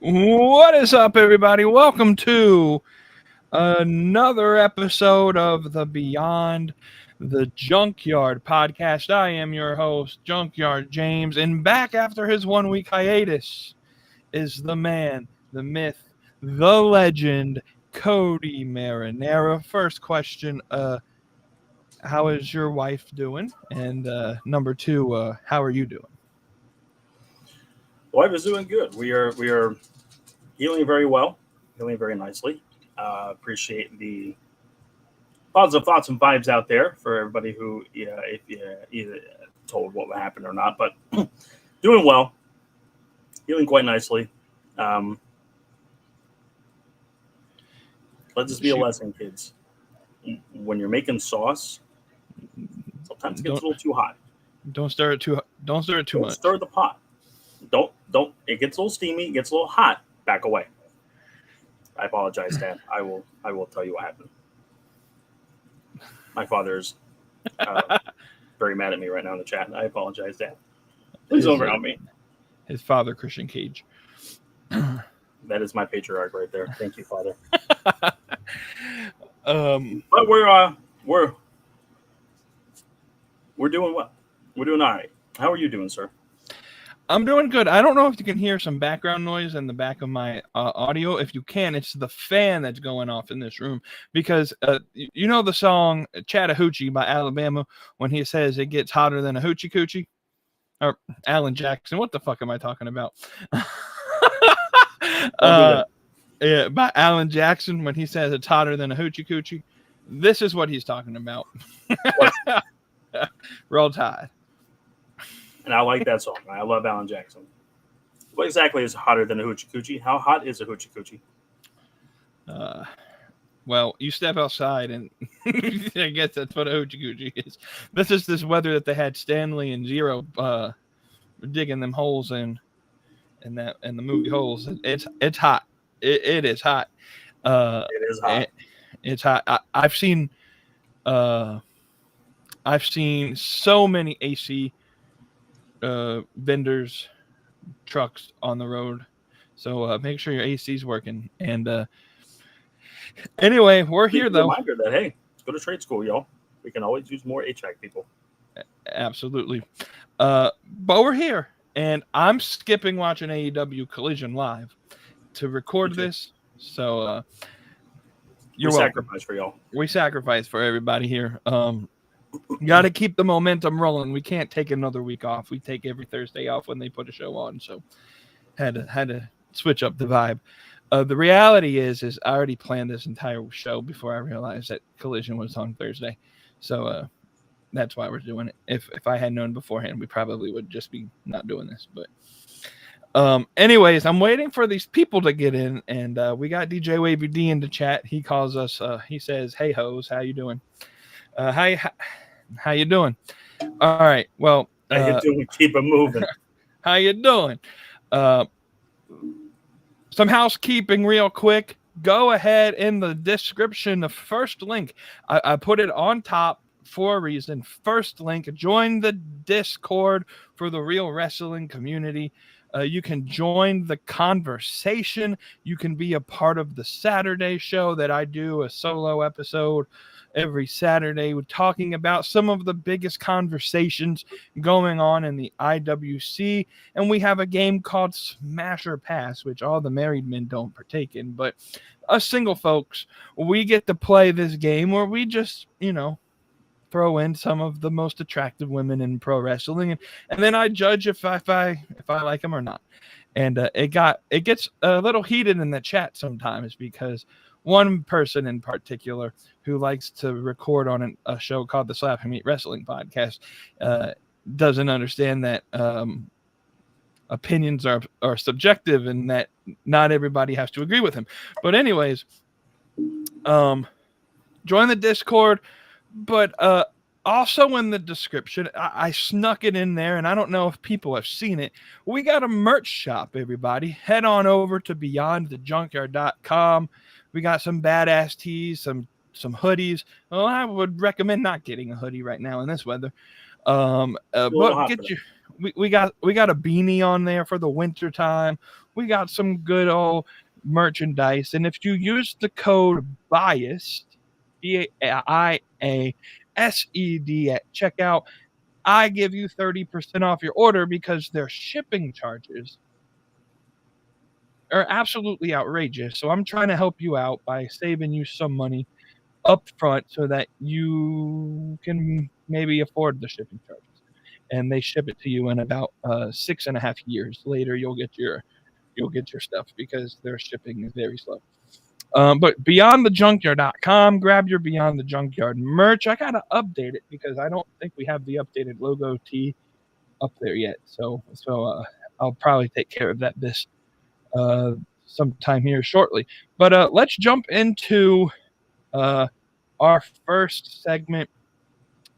What is up, everybody? Welcome to another episode of the Beyond the Junkyard podcast. I am your host, Junkyard James, and back after his 1 week hiatus is the man, the myth, the legend, Cody Marinara. First question, how is your wife doing? And number two, how are you doing? Wife is doing good. We are healing very well, healing very nicely. Appreciate the positive thoughts and vibes out there for everybody who, if you either told what happened or not, but doing well, healing quite nicely. Let this be a lesson, kids. When you're making sauce, sometimes it gets a little too hot. Don't stir it too much. Don't stir the pot. Don't. It gets a little steamy. It gets a little hot. Back away. I apologize, Dad. I will tell you what happened. My father's very mad at me right now in the chat. I apologize, Dad. Please don't ground me. His father, Christian Cage. That is my patriarch right there. Thank you, Father. But we're doing well. We're doing all right. How are you doing, sir? I'm doing good. I don't know if you can hear some background noise in the back of my audio. If you can, it's the fan that's going off in this room because you know the song Chattahoochee by Alabama when he says it gets hotter than a hoochie coochie? Or Alan Jackson. What the fuck am I talking about? Yeah, by Alan Jackson when he says it's hotter than a hoochie coochie. This is what he's talking about. Roll Tide. And I like that song. I love Alan Jackson. What exactly is hotter than a hoochie coochie? How hot is a hoochie coochie? Well, you step outside and I guess that's what a hoochie coochie is. This is this weather that they had Stanley and Zero digging them holes in the movie holes. It's hot. It is hot. It is hot. It's hot. I've seen so many AC vendors trucks on the road, so make sure your AC's working. And anyway, we're here though. Reminder that hey, let's go to trade school, y'all. We can always use more HVAC people. Absolutely. But we're here, and I'm skipping watching AEW Collision live to record this. So we sacrifice for y'all. We sacrifice for everybody here. Got to keep the momentum rolling. We can't take another week off. We take every Thursday off when they put a show on. So had to switch up the vibe. The reality is I already planned this entire show before I realized that Collision was on Thursday. So that's why we're doing it. If I had known beforehand, we probably would just be not doing this. But anyways, I'm waiting for these people to get in, and we got DJ Wavy D in the chat. He calls us. He says, "Hey hoes, how you doing? How you doing? All right. Well, how you doing? Keep it moving. How you doing? Some housekeeping real quick. Go ahead in the description. The first link, I put it on top for a reason. First link, join the Discord for the Real Wrestling community. You can join the conversation. You can be a part of the Saturday show that I do, a solo episode every Saturday. We're talking about some of the biggest conversations going on in the IWC. And we have a game called Smash or Pass, which all the married men don't partake in. But us single folks, we get to play this game where we just, throw in some of the most attractive women in pro wrestling. And then I judge if I like them or not. And it gets a little heated in the chat sometimes because one person in particular who likes to record on a show called the Slap and Meat Wrestling Podcast doesn't understand that opinions are subjective and that not everybody has to agree with him. But anyways, join the Discord. But also in the description, I snuck it in there, and I don't know if people have seen it. We got a merch shop, everybody. Head on over to beyondthejunkyard.com. We got some badass tees, some hoodies. Well, I would recommend not getting a hoodie right now in this weather. But get you. We got a beanie on there for the winter time. we got some good old merchandise. And if you use the code BIASED, BIASED at checkout, I give you 30% off your order because their shipping charges are absolutely outrageous. So I'm trying to help you out by saving you some money up front so that you can maybe afford the shipping charges. And they ship it to you in about 6.5 years later. You'll get your stuff because their shipping is very slow. But beyondthejunkyard.com, grab your Beyond the Junkyard merch. I gotta update it because I don't think we have the updated logo tee up there yet. So I'll probably take care of that this sometime here shortly. But let's jump into our first segment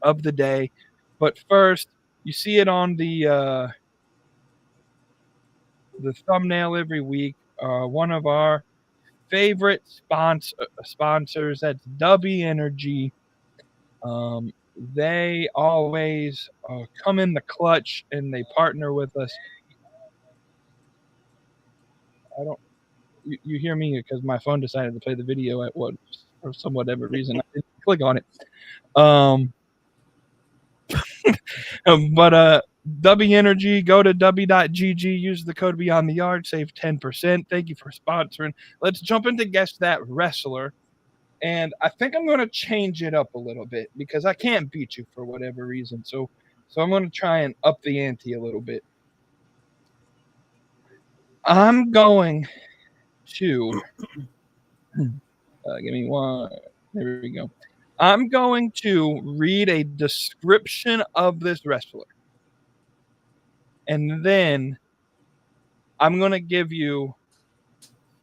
of the day. But first, you see it on the thumbnail every week. One of our favorite sponsors, that's W Energy. They always come in the clutch and they partner with us. You hear me because my phone decided to play the video at what for some whatever reason I didn't click on it. But W Energy, go to w.gg, use the code Beyond the Yard, save 10%. Thank you for sponsoring. Let's jump into Guess That Wrestler. And I think I'm going to change it up a little bit because I can't beat you for whatever reason. So I'm going to try and up the ante a little bit. I'm going to give me one. There we go. I'm going to read a description of this wrestler. And then I'm going to give you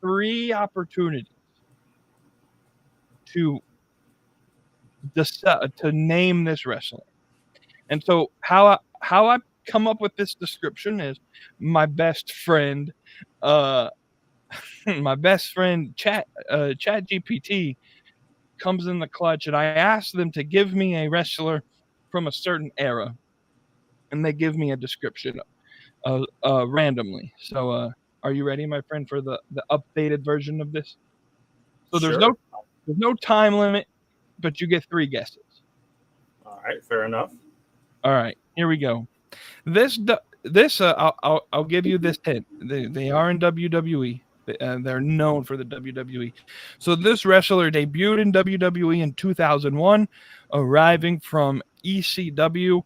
3 opportunities to decide to name this wrestler. And so how I come up with this description is my best friend Chat GPT comes in the clutch, and I ask them to give me a wrestler from a certain era, and they give me a description randomly. So are you ready, my friend, for the updated version of this? So there's no time limit, but you get 3 guesses. All right, fair enough. All right, here we go. I'll give you this hint. They are in WWE. They're known for the WWE. So this wrestler debuted in WWE in 2001, arriving from ECW,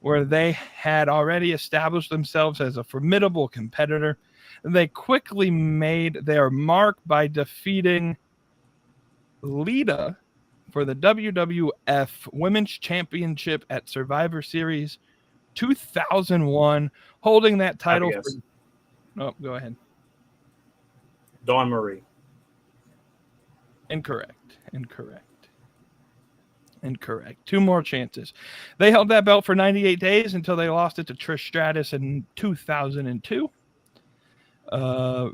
where they had already established themselves as a formidable competitor. They quickly made their mark by defeating Lita for the WWF Women's Championship at Survivor Series 2001, holding that title. Go ahead. Dawn Marie. Incorrect. 2 more chances. They held that belt for 98 days until they lost it to Trish Stratus in 2002.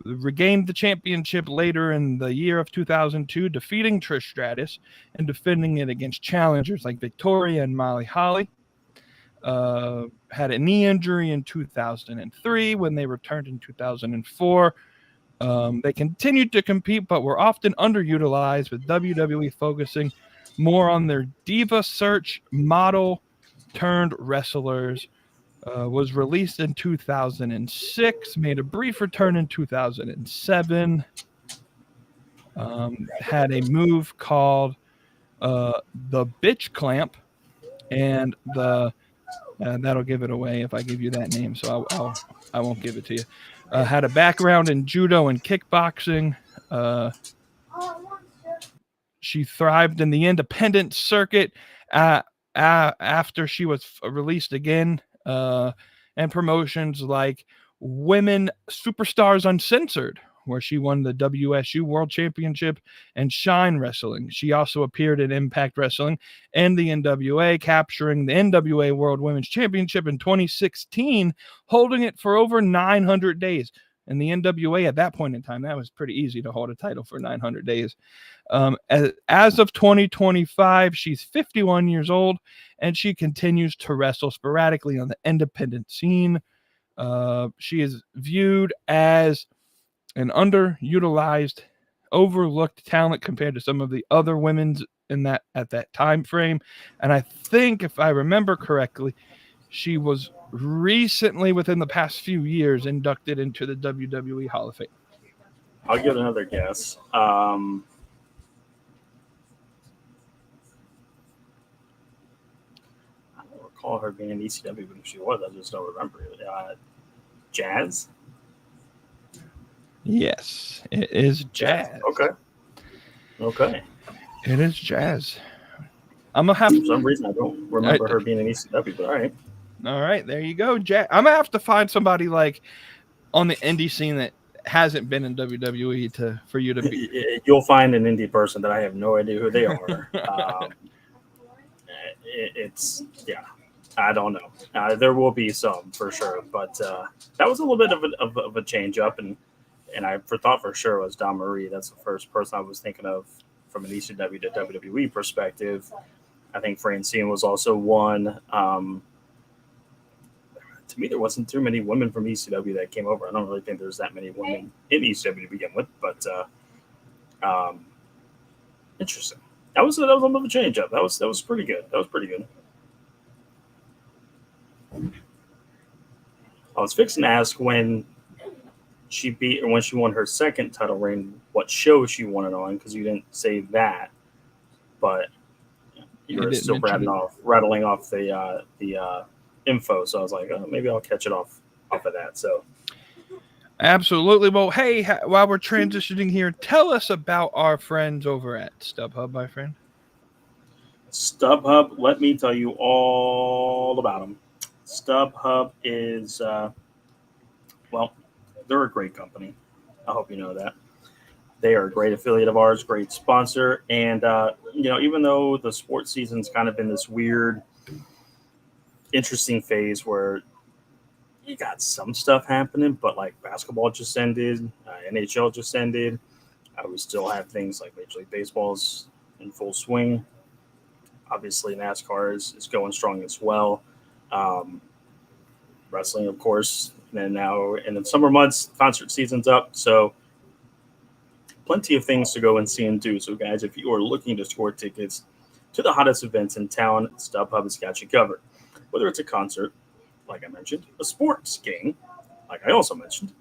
Regained the championship later in the year of 2002, defeating Trish Stratus and defending it against challengers like Victoria and Molly Holly. Had a knee injury in 2003 when they returned in 2004. They continued to compete, but were often underutilized, with WWE focusing more on their diva search model turned wrestlers. Was released in 2006, made a brief return in 2007. Had a move called the Bitch Clamp, and that'll give it away if I give you that name, so I won't give it to you. Had a background in judo and kickboxing. She thrived in the independent circuit after she was released again, and promotions like Women Superstars Uncensored, where she won the WSU World Championship, and Shine Wrestling. She also appeared in Impact Wrestling and the NWA, capturing the NWA World Women's Championship in 2016, holding it for over 900 days. And the NWA at that point in time, that was pretty easy to hold a title for 900 days. As of 2025, she's 51 years old, and she continues to wrestle sporadically on the independent scene. She is viewed as an underutilized, overlooked talent compared to some of the other women's in that at that time frame. And I think, if I remember correctly, she was recently, within the past few years, inducted into the WWE Hall of Fame. I'll give another guess. I don't recall her being in ECW, but if she was, I just don't remember it. Jazz? Yes, it is Jazz. Okay. It is Jazz. I'm gonna have For some reason I don't remember her being in ECW, but all right. All right, there you go, Jazz. I'm gonna have to find somebody like on the indie scene that hasn't been in WWE for you to be. You'll find an indie person that I have no idea who they are. I don't know. There will be some for sure, but that was a little bit of a change up, and I thought for sure it was Dawn Marie. That's the first person I was thinking of from an ECW to WWE perspective. I think Francine was also one. To me, there wasn't too many women from ECW that came over. I don't really think there's that many women in ECW to begin with, but interesting. That was a little bit of a change up. That was pretty good. I was fixing to ask when she won her second title reign, what show she won it on, because you didn't say that, but you were still rattling off the info. So I was like, oh, maybe I'll catch it off of that. So absolutely. Well, hey, while we're transitioning here, tell us about our friends over at StubHub, my friend. StubHub, let me tell you all about them. StubHub is, they're a great company. I hope you know that. They are a great affiliate of ours, great sponsor. And, even though the sports season's kind of in this weird, interesting phase where you got some stuff happening, but like basketball just ended, NHL just ended. We still have things like Major League Baseball's in full swing. Obviously, NASCAR is going strong as well. Wrestling, of course. And now in the summer months, concert season's up. So plenty of things to go and see and do. So, guys, if you are looking to score tickets to the hottest events in town, StubHub has got you covered. Whether it's a concert, like I mentioned, a sports game, like I also mentioned,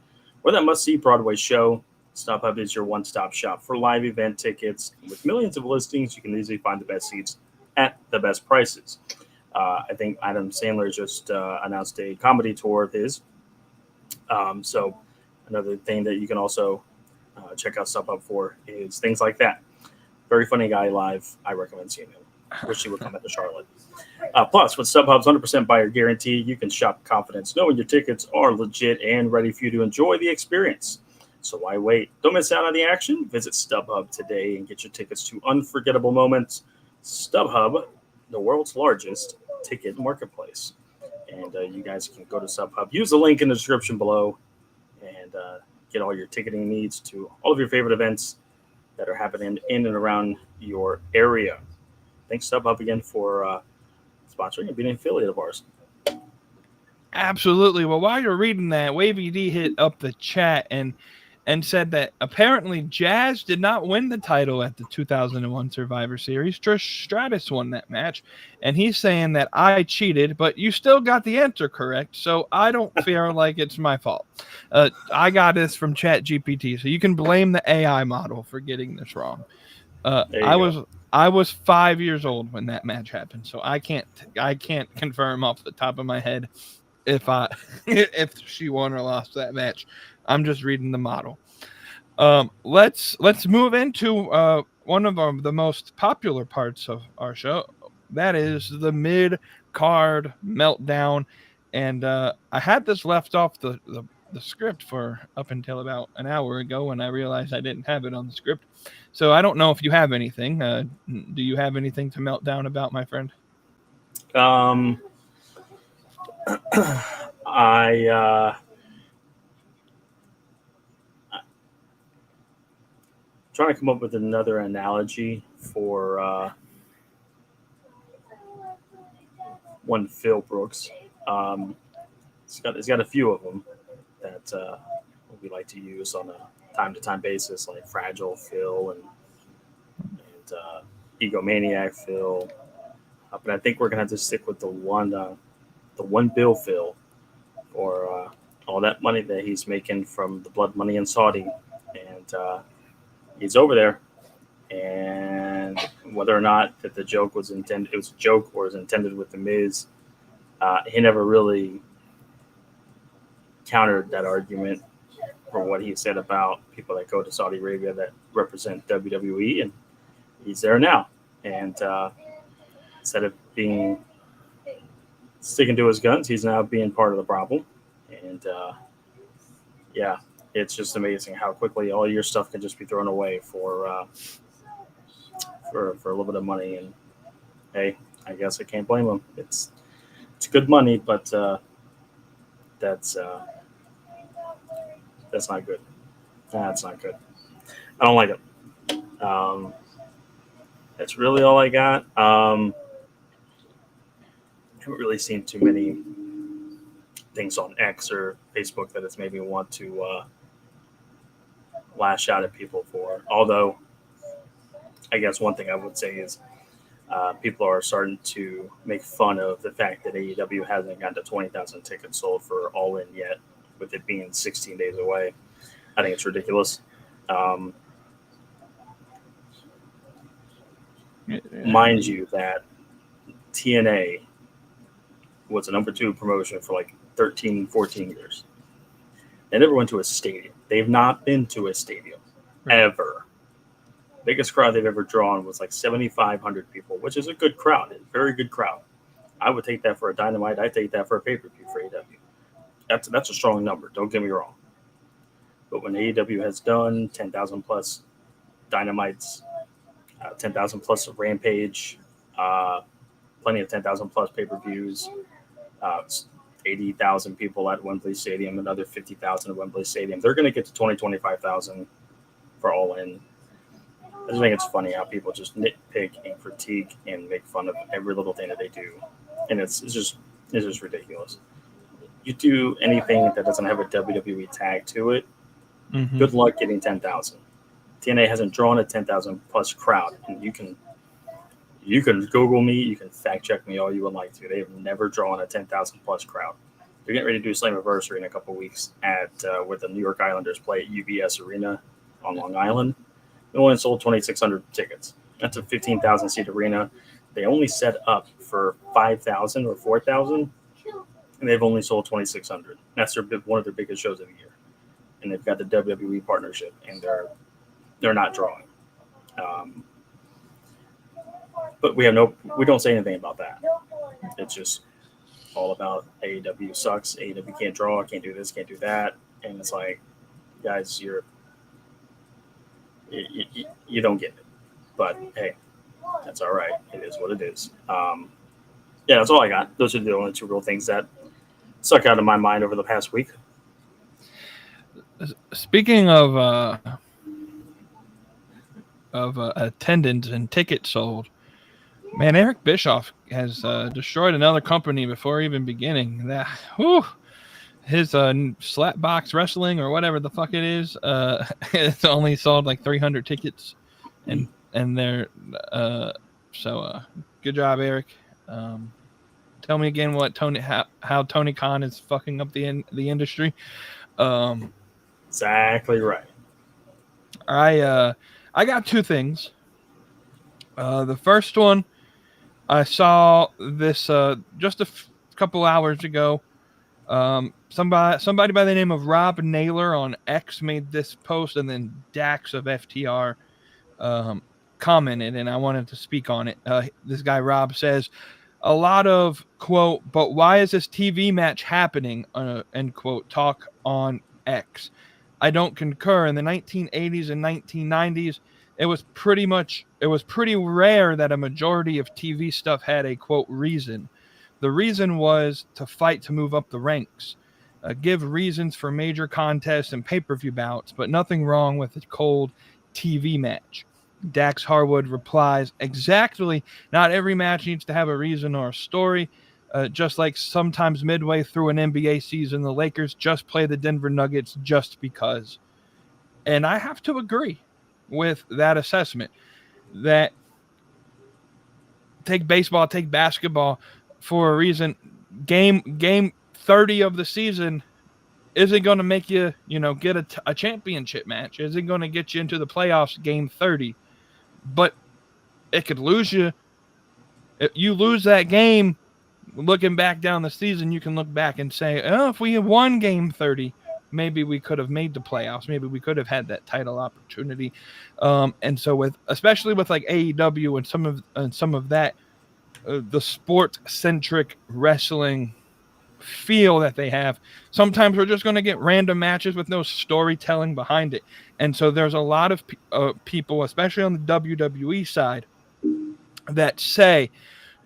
or that must-see Broadway show, StubHub is your one-stop shop for live event tickets. And with millions of listings, you can easily find the best seats at the best prices. I think Adam Sandler just announced a comedy tour of his. So another thing that you can also check out StubHub for is things like that. Very funny guy live. I recommend seeing him. Wish he would come into Charlotte. Plus, with StubHub's 100% buyer guarantee, you can shop confidence, knowing your tickets are legit and ready for you to enjoy the experience. So why wait? Don't miss out on the action. Visit StubHub today and get your tickets to unforgettable moments. StubHub, the world's largest ticket marketplace. And you guys can go to StubHub. Use the link in the description below and get all your ticketing needs to all of your favorite events that are happening in and around your area. Thanks, StubHub, again for sponsoring and being an affiliate of ours. Absolutely. Well, while you're reading that, Wavy D hit up the chat and said that apparently Jazz did not win the title at the 2001 Survivor Series. Trish Stratus won that match, and he's saying that I cheated, but you still got the answer correct, so I don't feel like it's my fault. I got this from ChatGPT, so you can blame the AI model for getting this wrong. I was 5 years old when that match happened, so I can't confirm off the top of my head if she won or lost that match. I'm just reading the model. Let's move into one of the most popular parts of our show. That is the mid-card meltdown. And I had this left off the script for up until about an hour ago when I realized I didn't have it on the script. So I don't know if you have anything. Do you have anything to melt down about, my friend? Trying to come up with another analogy for one Phil Brooks. It's got a few of them that we like to use on a time-to-time basis, like Fragile Phil and Egomaniac Phil. But I think we're gonna have to stick with the one Bill Phil for all that money that he's making from the blood money in Saudi, and he's over there. And whether or not that the joke was intended, it was a joke or was intended with the Miz, he never really countered that argument for what he said about people that go to Saudi Arabia that represent WWE, and he's there now. And instead of being sticking to his guns, he's now being part of the problem. And yeah, it's just amazing how quickly all your stuff can just be thrown away for a little bit of money. And hey, I guess I can't blame him. It's good money, but that's not good. That's not good. I don't like it. That's really all I got. I haven't really seen too many things on X or Facebook that it's made me want to lash out at people for. Although, I guess one thing I would say is people are starting to make fun of the fact that AEW hasn't gotten to 20,000 tickets sold for All In yet, with it being 16 days away. I think it's ridiculous. Mind you that TNA was a number 2 promotion for like 13, 14 years. They never went to a stadium. They've not been to a stadium ever. Biggest crowd they've ever drawn was like 7,500 people, which is a good crowd, a very good crowd. I would take that for a Dynamite. I'd take that for a pay-per-view for AEW. That's a strong number. Don't get me wrong. But when AEW has done 10,000 plus Dynamites, 10,000 plus Rampage, plenty of 10,000 plus pay-per-views, 80,000 people at Wembley Stadium, another 50,000 at Wembley Stadium. They're going to get to 20, 25,000 for All In. I just think it's funny how people just nitpick and critique and make fun of every little thing that they do, and it's just ridiculous. You do anything that doesn't have a WWE tag to it, good luck getting 10,000. TNA hasn't drawn a 10,000 plus crowd, and you can Google me, you can fact check me all you would like to. They've never drawn a 10,000 plus crowd. They're getting ready to do Slammiversary in a couple of weeks at where the New York Islanders play at UBS Arena on Long Island. They only sold 2,600 tickets. That's a 15,000 seat arena. They only set up for 5,000 or 4,000, and they've only sold 2,600. That's one of their biggest shows of the year. And they've got the WWE partnership, and they're not drawing. But we don't say anything about that. It's just all about AEW sucks. AEW can't draw, can't do this, can't do that. And it's like, guys, you don't get it. But hey, that's all right. It is what it is. Yeah, that's all I got. Those are the only 2 real things that stuck out of my mind over the past week. Speaking of attendance and tickets sold, man, Eric Bischoff has destroyed another company before even beginning. His Slapbox Wrestling or whatever the fuck it is, it's only sold like 300 tickets, and they're so good job, Eric. Tell me again how Tony Khan is fucking up the industry. Exactly right. I got 2 things. The first one, I saw this just a couple hours ago. Somebody by the name of Rob Naylor on X made this post, and then Dax of FTR commented, and I wanted to speak on it. This guy Rob says, a lot of, quote, but why is this TV match happening, end quote, talk on X. I don't concur. In the 1980s and 1990s, it was pretty rare that a majority of TV stuff had a, quote, reason. The reason was to fight to move up the ranks, give reasons for major contests and pay-per-view bouts, but nothing wrong with a cold TV match. Dax Harwood replies, exactly, not every match needs to have a reason or a story. just like sometimes midway through an NBA season, the Lakers just play the Denver Nuggets just because. And I have to agree with that assessment that take baseball, take basketball for a reason. Game 30 of the season isn't going to make you, get a championship match. Isn't going to get you into the playoffs game 30. But it could lose you. If you lose that game, looking back down the season, you can look back and say, oh, if we had won game 30, maybe we could have made the playoffs. Maybe we could have had that title opportunity. And so especially with like AEW and some of that, the sport-centric wrestling feel that they have, sometimes we're just going to get random matches with no storytelling behind it. And so there's a lot of people, especially on the WWE side, that say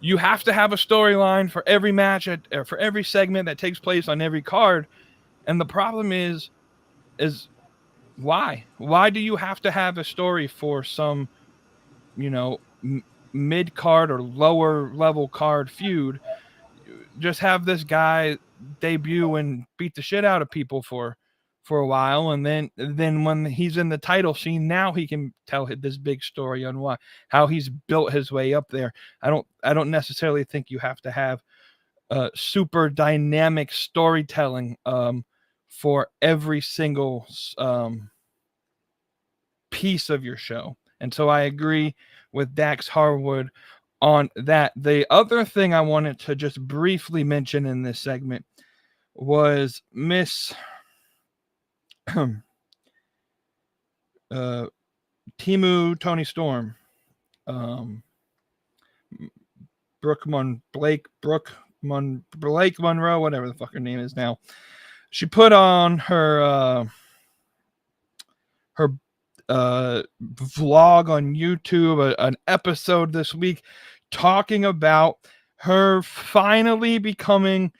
you have to have a storyline for every match or for every segment that takes place on every card. And the problem is why? Why do you have to have a story for some, mid-card or lower level card feud? Just have this guy debut and beat the shit out of people for a while, and then when he's in the title scene, now he can tell this big story on how he's built his way up there. I don't necessarily think you have to have super dynamic storytelling for every single piece of your show. And so I agree with Dax Harwood on that. The other thing I wanted to just briefly mention in this segment was Miss Timu Tony Storm, Blake Monroe, whatever the fuck her name is now. She put on her vlog on YouTube, an episode this week, talking about her finally becoming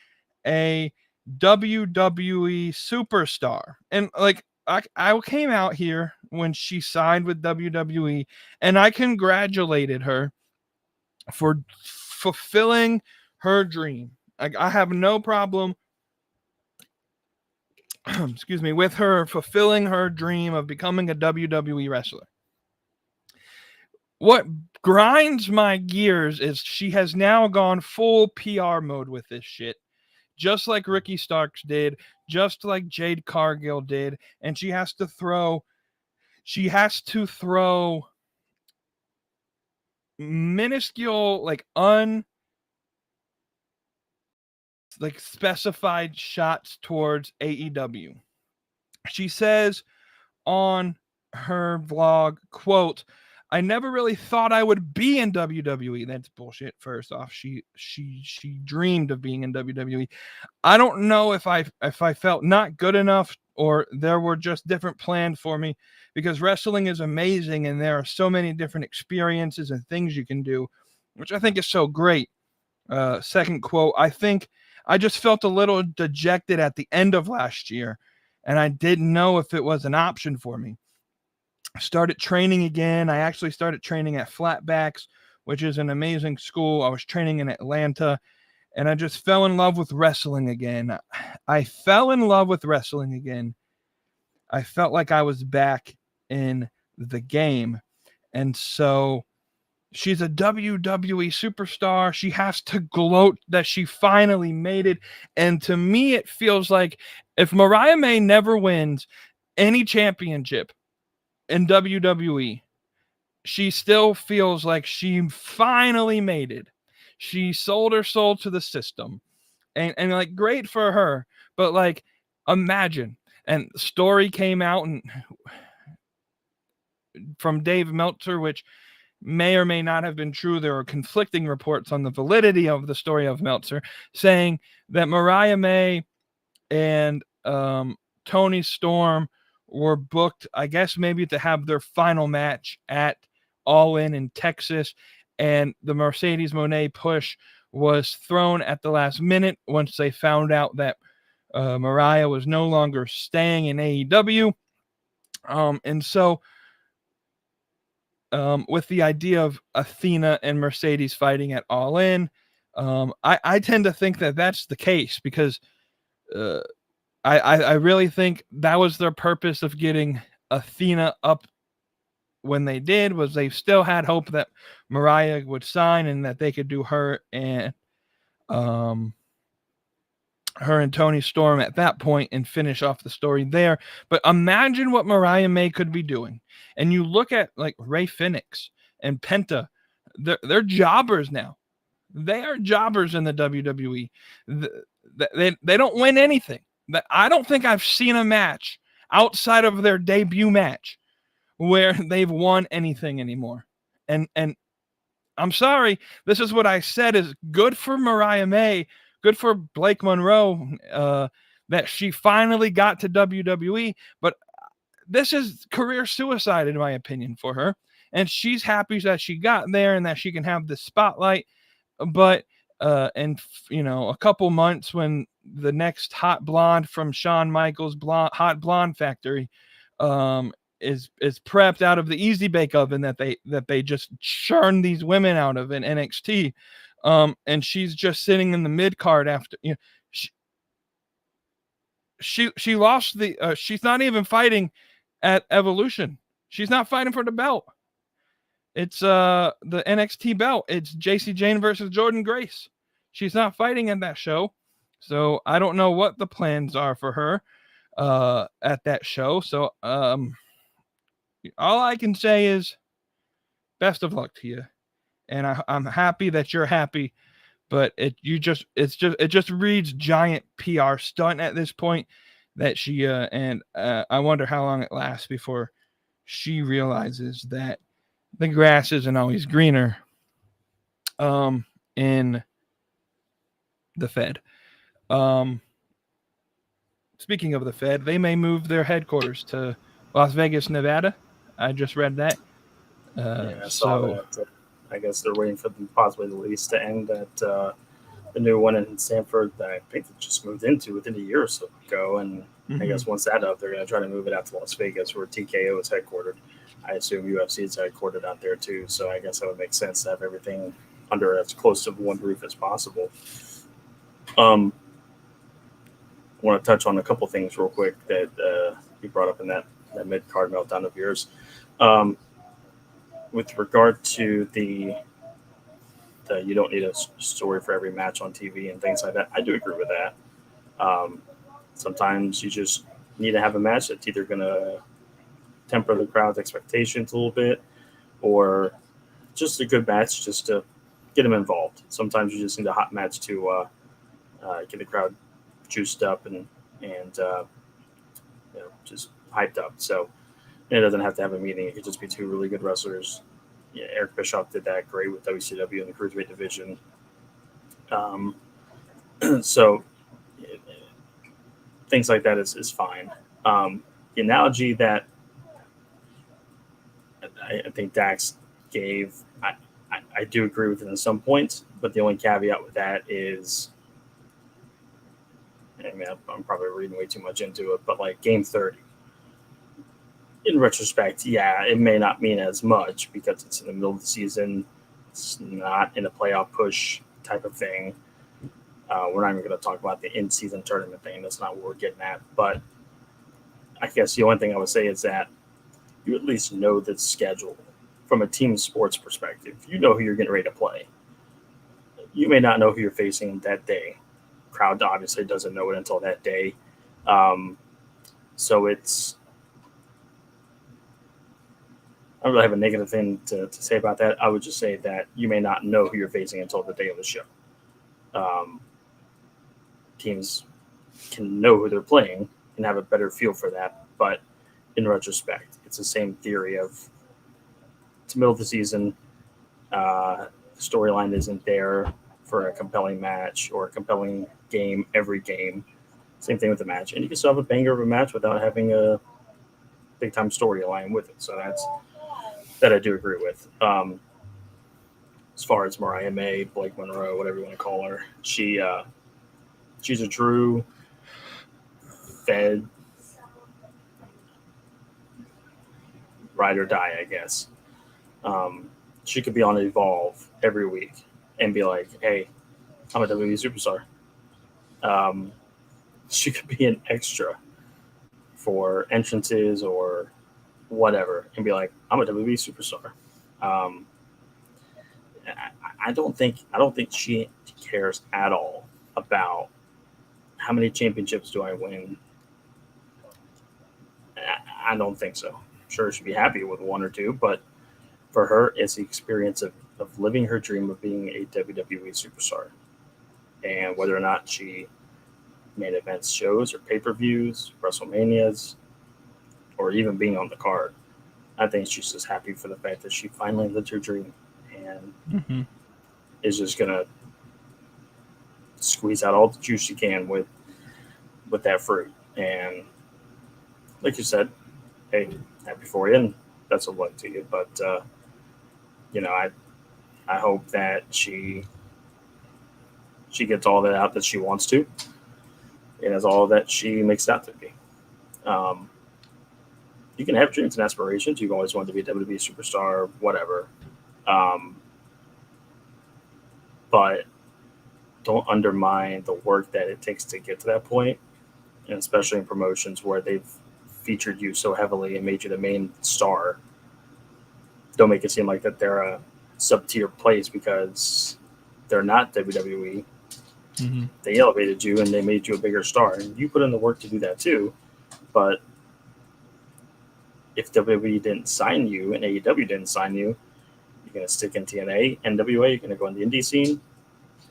a WWE superstar. And like I came out here when she signed with WWE, and I congratulated her for fulfilling her dream. I have no problem excuse me, with her fulfilling her dream of becoming a WWE wrestler. What grinds my gears is she has now gone full PR mode with this shit. Just like Ricky Starks did, just like Jade Cargill did, and she has to throw minuscule, specified shots towards AEW. She says on her vlog, quote, "I never really thought I would be in WWE." That's bullshit. First off, she dreamed of being in WWE. I don't know if I felt not good enough or there were just different plans for me, because wrestling is amazing and there are so many different experiences and things you can do, which I think is so great. Second quote, "I think I just felt a little dejected at the end of last year, and I didn't know if it was an option for me. I started training again. I actually started training at Flatbacks, which is an amazing school. I was training in Atlanta, and I just fell in love with wrestling again. I fell in love with wrestling again. I felt like I was back in the game." And so she's a WWE superstar. She has to gloat that she finally made it. And to me, it feels like if Mariah May never wins any championship in WWE, she still feels like she finally made it. She sold her soul to the system. And like, great for her. But like, imagine. And the story came out from Dave Meltzer, which may or may not have been true. There are conflicting reports on the validity of the story of Meltzer, saying that Mariah May and Tony Storm were booked, I guess maybe to have their final match at All In Texas, and the Mercedes Moné push was thrown at the last minute once they found out that Mariah was no longer staying in AEW. And so with the idea of Athena and Mercedes fighting at All In, I tend to think that that's the case because I really think that was their purpose of getting Athena up when they did, was they still had hope that Mariah would sign and that they could do her and Tony Storm at that point and finish off the story there. But imagine what Mariah May could be doing. And you look at like Ray Phoenix and Penta, they're jobbers now. They are jobbers in the WWE. They don't win anything. I don't think I've seen a match outside of their debut match where they've won anything anymore. And I'm sorry, this is what I said is good for Mariah May, good for Blake Monroe, that she finally got to WWE, but this is career suicide in my opinion for her. And she's happy that she got there and that she can have the spotlight. But and you know, a couple months when the next hot blonde from Shawn Michaels hot blonde factory is prepped out of the easy bake oven that they just churn these women out of in NXT, and she's just sitting in the mid card after, you know, she lost the she's not even fighting at Evolution. She's not fighting for the belt. It's the NXT belt. It's JC Jane versus Jordan Grace. She's not fighting at that show. So I don't know what the plans are for her at that show. So all I can say is best of luck to you. And I'm happy that you're happy, but it just reads giant PR stunt at this point that she and I wonder how long it lasts before she realizes that the grass isn't always greener in the Fed. Speaking of the Fed, they may move their headquarters to Las Vegas, Nevada. I just read that. I saw that. I guess they're waiting for possibly the lease to end at the new one in Sanford that I think they just moved into within a year or so ago. And I guess once that's up, they're going to try to move it out to Las Vegas where TKO is headquartered. I assume UFC is headquartered out there too. So I guess that would make sense to have everything under as close to one roof as possible. I want to touch on a couple things real quick that you brought up in that mid-card meltdown of yours. With regard to the you don't need a story for every match on TV and things like that, I do agree with that. Sometimes you just need to have a match that's either going to temper the crowd's expectations a little bit or just a good match just to get them involved. Sometimes you just need a hot match to get the crowd juiced up and just hyped up. So it doesn't have to have a meeting. It could just be two really good wrestlers. Yeah, Eric Bischoff did that great with WCW in the Cruiserweight division. So things like that is fine. The analogy that I think Dax gave, I do agree with it in some points, but the only caveat with that is, I mean, I'm probably reading way too much into it, but like Game 30, in retrospect, yeah, it may not mean as much because it's in the middle of the season. It's not in a playoff push type of thing. We're not even going to talk about the in-season tournament thing. That's not what we're getting at. But I guess the only thing I would say is that you at least know the schedule from a team sports perspective. You know who you're getting ready to play. You may not know who you're facing that day. Crowd obviously doesn't know it until that day. So it's, I don't really have a negative thing to say about that. I would just say that you may not know who you're facing until the day of the show. Teams can know who they're playing and have a better feel for that. But in retrospect, it's the same theory of it's the middle of the season. The storyline isn't there for a compelling match or a compelling game every game. Same thing with the match. And you can still have a banger of a match without having a big-time storyline with it. So that I do agree with. As far as Mariah May, Blake Monroe, whatever you want to call her, she's a true Fed ride or die, I guess. She could be on Evolve every week and be like, hey, I'm a WWE superstar. She could be an extra for entrances or whatever, and be like, I'm a WWE superstar. Um, I don't think she cares at all about how many championships do I win. I don't think so. I'm sure she'd be happy with one or two, but for her, it's the experience of living her dream of being a WWE superstar. And whether or not she main events shows or pay-per-views, WrestleManias, or even being on the card, I think she's just happy for the fact that she finally lived her dream and is just going to squeeze out all the juice she can with that fruit. And like you said, hey, happy for you, and best of luck to you. But I hope that she gets all that out that she wants to, and is all that she makes it out to be. You can have dreams and aspirations. You've always wanted to be a WWE superstar, whatever. But don't undermine the work that it takes to get to that point, and especially in promotions where they've featured you so heavily and made you the main star. Don't make it seem like that they're a sub-tier place because they're not WWE. Mm-hmm. They elevated you and they made you a bigger star, and you put in the work to do that too. But if WWE didn't sign you and AEW didn't sign you, you're going to stick in TNA, NWA, you're going to go in the indie scene,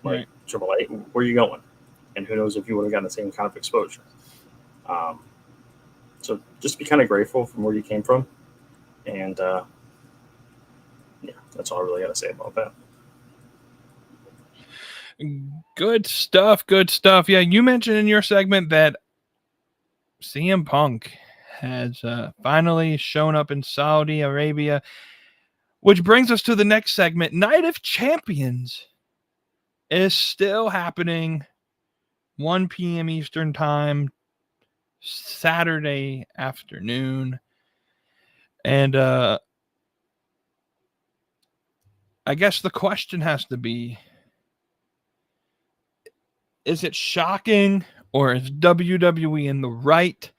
like AAA. Where are you going? And who knows if you would have gotten the same kind of exposure. So just be kind of grateful from where you came from. And yeah, that's all I really got to say about that. Good stuff. Good stuff. Yeah, you mentioned in your segment that CM Punk has finally shown up in Saudi Arabia, which brings us to the next segment. Night of Champions is still happening, 1 p.m. Eastern Time, Saturday afternoon. And I guess the question has to be, is it shocking, or is WWE in the right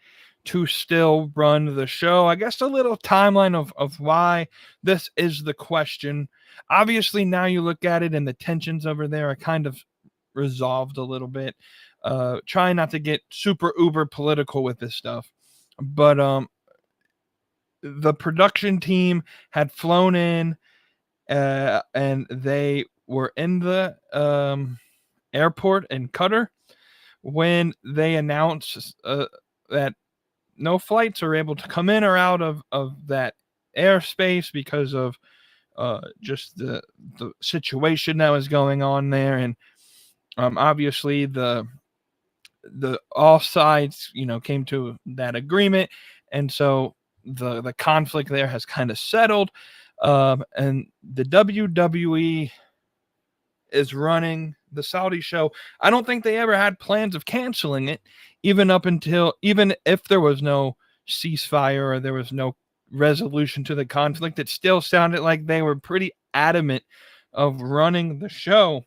to still run the show? I guess a little timeline of why this is the question. Obviously, now you look at it and the tensions over there are kind of resolved a little bit. Trying not to get super uber political with this stuff. But the production team had flown in and they were in the airport in Qatar when they announced that no flights are able to come in or out of that airspace because of just the situation that was going on there. And obviously the all sides, came to that agreement. And so the conflict there has kind of settled. And the WWE is running the Saudi show. I don't think they ever had plans of canceling it, even if there was no ceasefire or there was no resolution to the conflict. It still sounded like they were pretty adamant of running the show.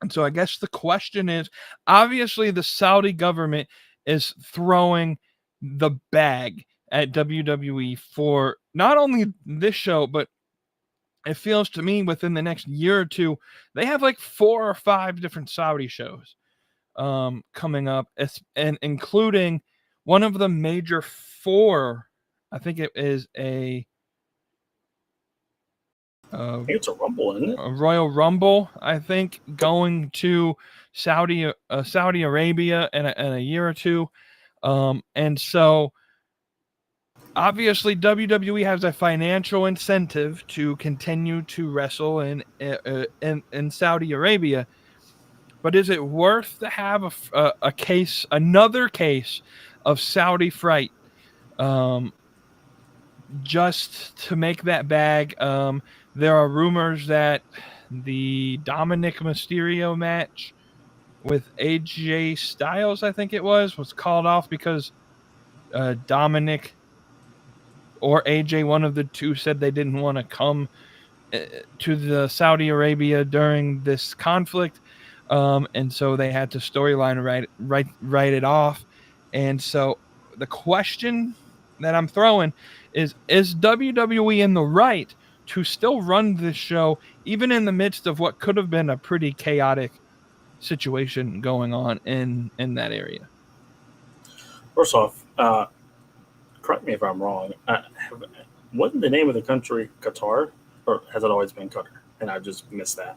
And so I guess the question is, obviously the Saudi government is throwing the bag at WWE for not only this show, but it feels to me within the next year or two, they have like 4 or 5 different Saudi shows coming up, and including one of the major 4. I think it is I think it's a Rumble, isn't it? A Royal Rumble, I think, going to Saudi Arabia in a year or two. And so obviously WWE has a financial incentive to continue to wrestle in Saudi Arabia, but is it worth to have another case of Saudi fright, just to make that bag? There are rumors that the Dominic Mysterio match with AJ Styles, I think it was called off because Dominic or AJ, one of the two, said they didn't want to come to the Saudi Arabia during this conflict. And so they had to storyline write it off. And so the question that I'm throwing is WWE in the right to still run this show, even in the midst of what could have been a pretty chaotic situation going on in that area? First off, correct me if I'm wrong. Wasn't the name of the country Qatar, or has it always been Qatar? And I just missed that.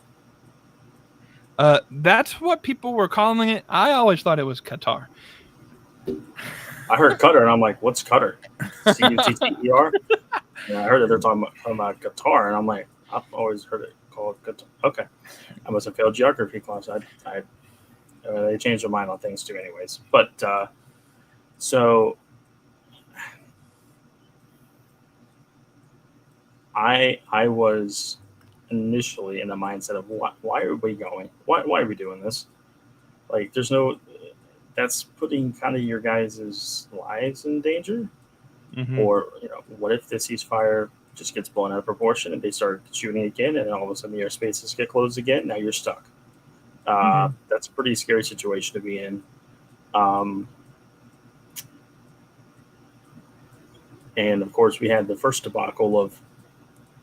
That's what people were calling it. I always thought it was Qatar. I heard Qatar, and I'm like, what's Qatar? Cutter? And I heard that they're talking about Qatar, and I'm like, I've always heard it called Qatar. Okay, I must have failed geography class. They changed their mind on things too, anyways. But so I was initially in the mindset of why are we going? Why are we doing this? Like, there's no, that's putting kind of your guys' lives in danger. Mm-hmm. Or, what if the ceasefire just gets blown out of proportion and they start shooting again, and then all of a sudden the airspaces get closed again? Now you're stuck. That's a pretty scary situation to be in. And of course, we had the first debacle of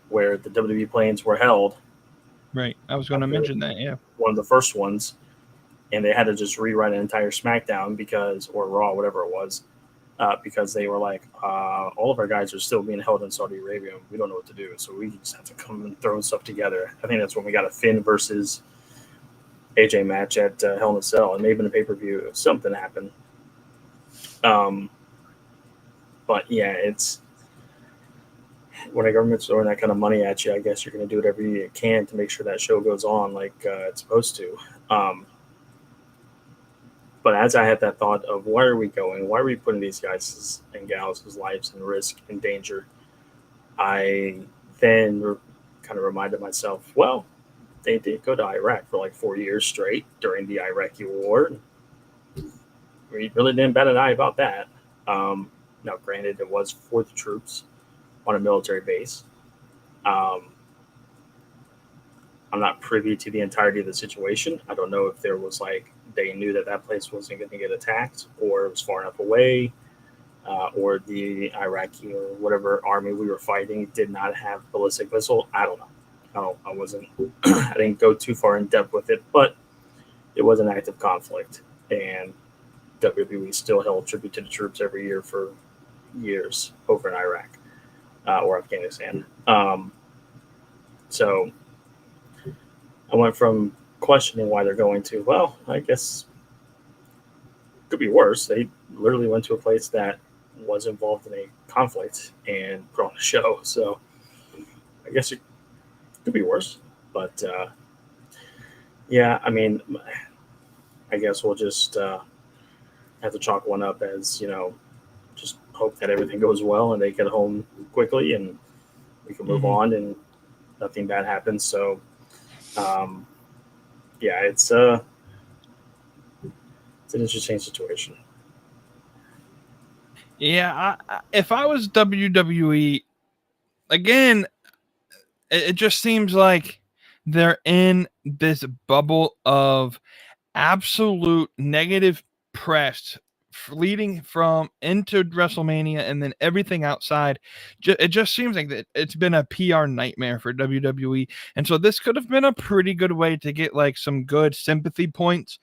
where the WWE planes were held. Right. I was going to mention that, yeah. One of the first ones. And they had to just rewrite an entire SmackDown or Raw, whatever it was, because they were like, all of our guys are still being held in Saudi Arabia. We don't know what to do. So we just have to come and throw stuff together. I think that's when we got a Finn versus AJ match at Hell in a Cell. It may have been a pay-per-view. Something happened. But yeah, it's when a government's throwing that kind of money at you, I guess you're going to do whatever you can to make sure that show goes on like it's supposed to. But as I had that thought of why are we going? Why are we putting these guys and gals' lives in risk and danger? I then kind of reminded myself, well, they did go to Iraq for like 4 years straight during the Iraqi war. We really didn't bat an eye about that. Now, granted, it was for the troops on a military base. I'm not privy to the entirety of the situation. I don't know if there was like they knew that place wasn't going to get attacked, or it was far enough away, or the Iraqi or whatever army we were fighting did not have ballistic missile. I don't know. I wasn't. I didn't go too far in depth with it, but it was an active conflict, and WWE still held tribute to the troops every year for years over in Iraq or Afghanistan. So I went from questioning why they're going to, well, I guess it could be worse. They literally went to a place that was involved in a conflict and put on a show. So I guess it could be worse. But yeah, I mean, I guess we'll just have to chalk one up as, just hope that everything goes well and they get home quickly and we can move on and nothing bad happens. So, yeah, it's an interesting situation. Yeah, if I was WWE, again, it just seems like they're in this bubble of absolute negative press leading from into WrestleMania and then everything outside. It just seems like it's been a PR nightmare for WWE, and so this could have been a pretty good way to get like some good sympathy points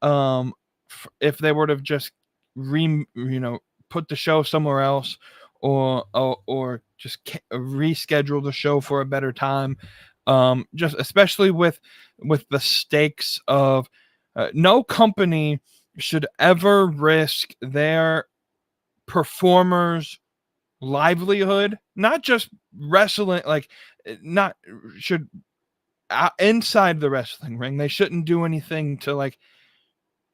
if they would have just put the show somewhere else or just reschedule the show for a better time, just especially with the stakes of no company should ever risk their performers' livelihood, not just wrestling, like not should inside the wrestling ring. They shouldn't do anything to like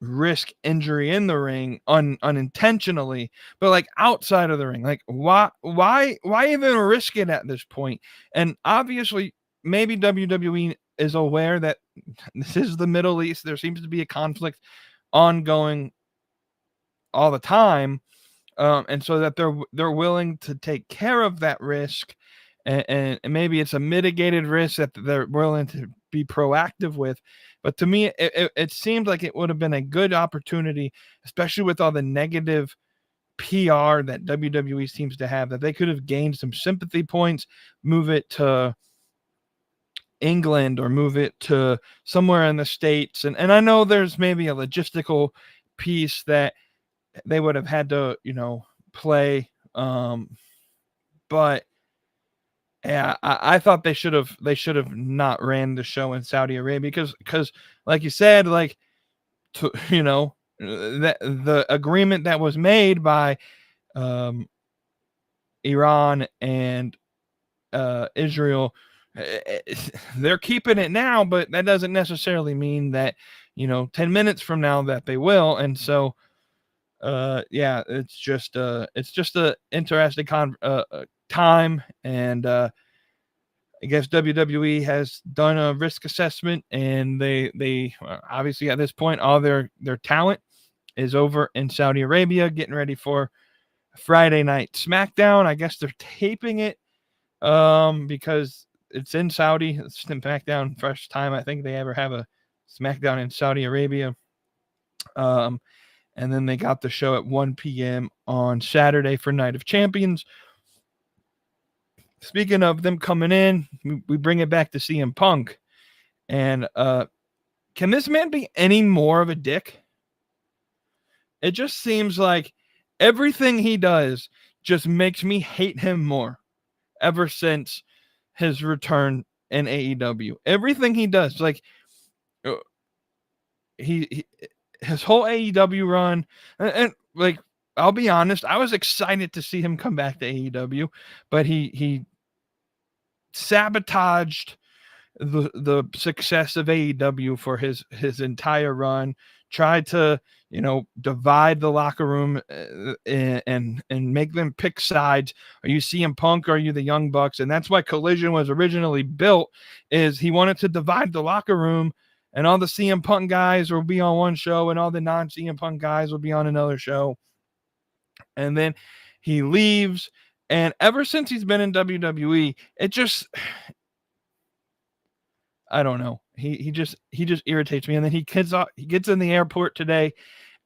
risk injury in the ring unintentionally, but like outside of the ring, like why even risk it at this point? And obviously maybe WWE is aware that this is the Middle East. There seems to be a conflict ongoing all the time, and so that they're willing to take care of that risk, and maybe it's a mitigated risk that they're willing to be proactive with. But to me, it seemed like it would have been a good opportunity, especially with all the negative PR that WWE seems to have, that they could have gained some sympathy points, move it to England or move it to somewhere in the States. And I know there's maybe a logistical piece that they would have had to, play. But yeah, I thought they should have not ran the show in Saudi Arabia because like you said, like, that the agreement that was made by Iran and Israel, they're keeping it now, but that doesn't necessarily mean that 10 minutes from now that they will. And so yeah, it's just a interesting time. And I guess WWE has done a risk assessment, and they obviously at this point all their talent is over in Saudi Arabia, getting ready for Friday Night SmackDown. I guess they're taping it because it's in Saudi. It's SmackDown, first time I think they ever have a SmackDown in Saudi Arabia. And then they got the show at 1 p.m. on Saturday for Night of Champions. Speaking of them coming in, we bring it back to CM Punk. And can this man be any more of a dick? It just seems like everything he does just makes me hate him more ever since his return in AEW. Everything he does, like his whole AEW run, and like, I'll be honest, I was excited to see him come back to AEW, but he sabotaged the success of AEW for his entire run. Tried to divide the locker room and make them pick sides. Are you CM Punk or are you the Young Bucks? And that's why Collision was originally built, is he wanted to divide the locker room, and all the CM Punk guys will be on one show and all the non-CM Punk guys will be on another show. And then he leaves, and ever since he's been in WWE, it just, I don't know. He just irritates me. And then he gets in the airport today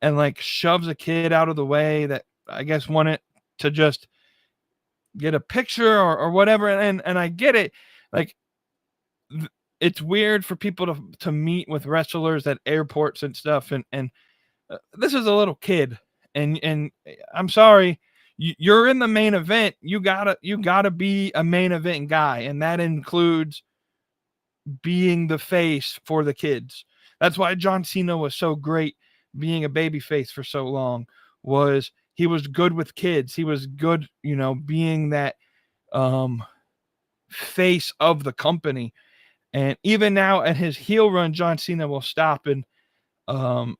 and like shoves a kid out of the way that I guess wanted to just get a picture or whatever. And I get it. Like, it's weird for people to meet with wrestlers at airports and stuff. And this is a little kid. And I'm sorry, you're in the main event. You gotta be a main event guy. And that includes being the face for the kids. That's why John Cena was so great being a baby face for so long, was he was good with kids. He was good, being that face of the company. And even now at his heel run, John Cena will stop and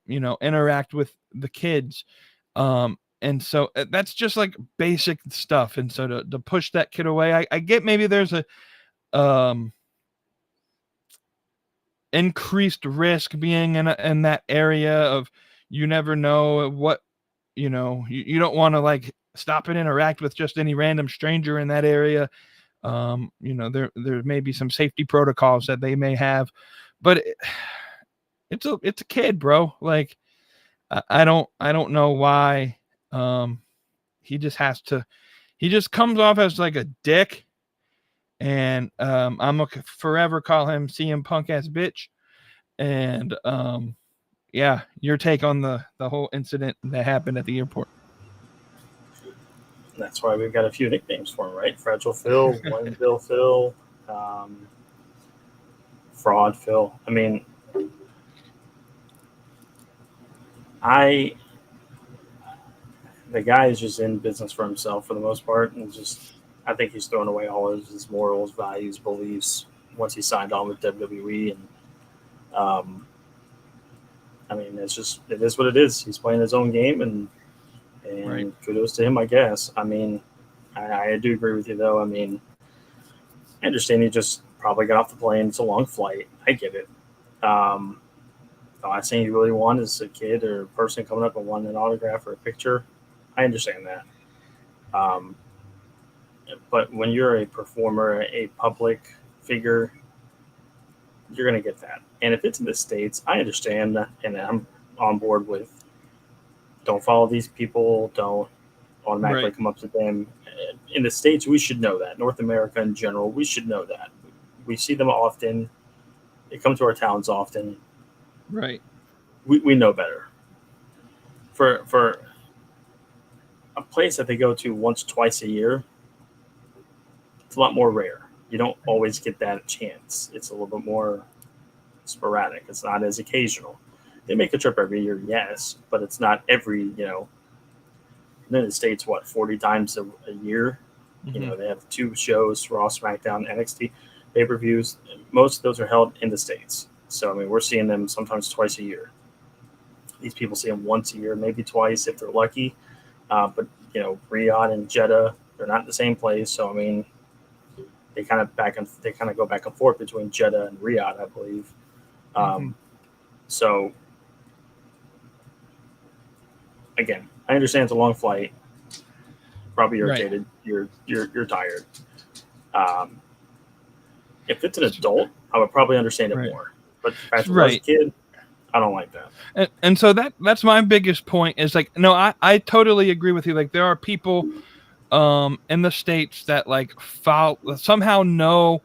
interact with the kids. And so that's just like basic stuff. And so to push that kid away, I get maybe there's a increased risk being in that area of, you never know what, you don't want to like stop and interact with just any random stranger in that area. There may be some safety protocols that they may have, but it's a kid, bro. Like, I don't know why he just comes off as like a dick. And I'm gonna forever call him CM Punk ass bitch. And yeah, your take on the whole incident that happened at the airport. That's why we've got a few nicknames for him, right? Fragile Phil, One Bill Phil, Fraud Phil. I mean, the guy is just in business for himself for the most part, and I think he's thrown away all of his morals, values, beliefs once he signed on with WWE. And I mean, it is what it is. He's playing his own game, and right. Kudos to him, I guess. I mean, I do agree with you, though. I mean, I understand he just probably got off the plane. It's a long flight. I get it. The last thing you really want is a kid or a person coming up and wanting an autograph or a picture. I understand that. But when you're a performer, a public figure, you're going to get that. And if it's in the States, I understand, and I'm on board with don't follow these people, don't automatically come up to them. In the States, we should know that. North America in general, we should know that. We see them often. They come to our towns often. Right. We know better. For a place that they go to once, twice a year, it's a lot more rare. You don't always get that chance. It's a little bit more sporadic. It's not as occasional. They make a trip every year, yes, but it's not every, in the United States, 40 times a year? Mm-hmm. They have 2 shows, Raw, SmackDown, NXT, pay-per-views. Most of those are held in the States. So, we're seeing them sometimes twice a year. These people see them once a year, maybe twice if they're lucky. But, Riyadh and Jeddah, they're not in the same place. So, they kind of go back and forth between Jeddah and Riyadh, I believe. So, again, I understand it's a long flight. Probably irritated. Right. You're tired. If it's an adult, I would probably understand it more. But as a kid, I don't like that. And so that's my biggest point is like, no, I totally agree with you. Like there are people in the States that like somehow know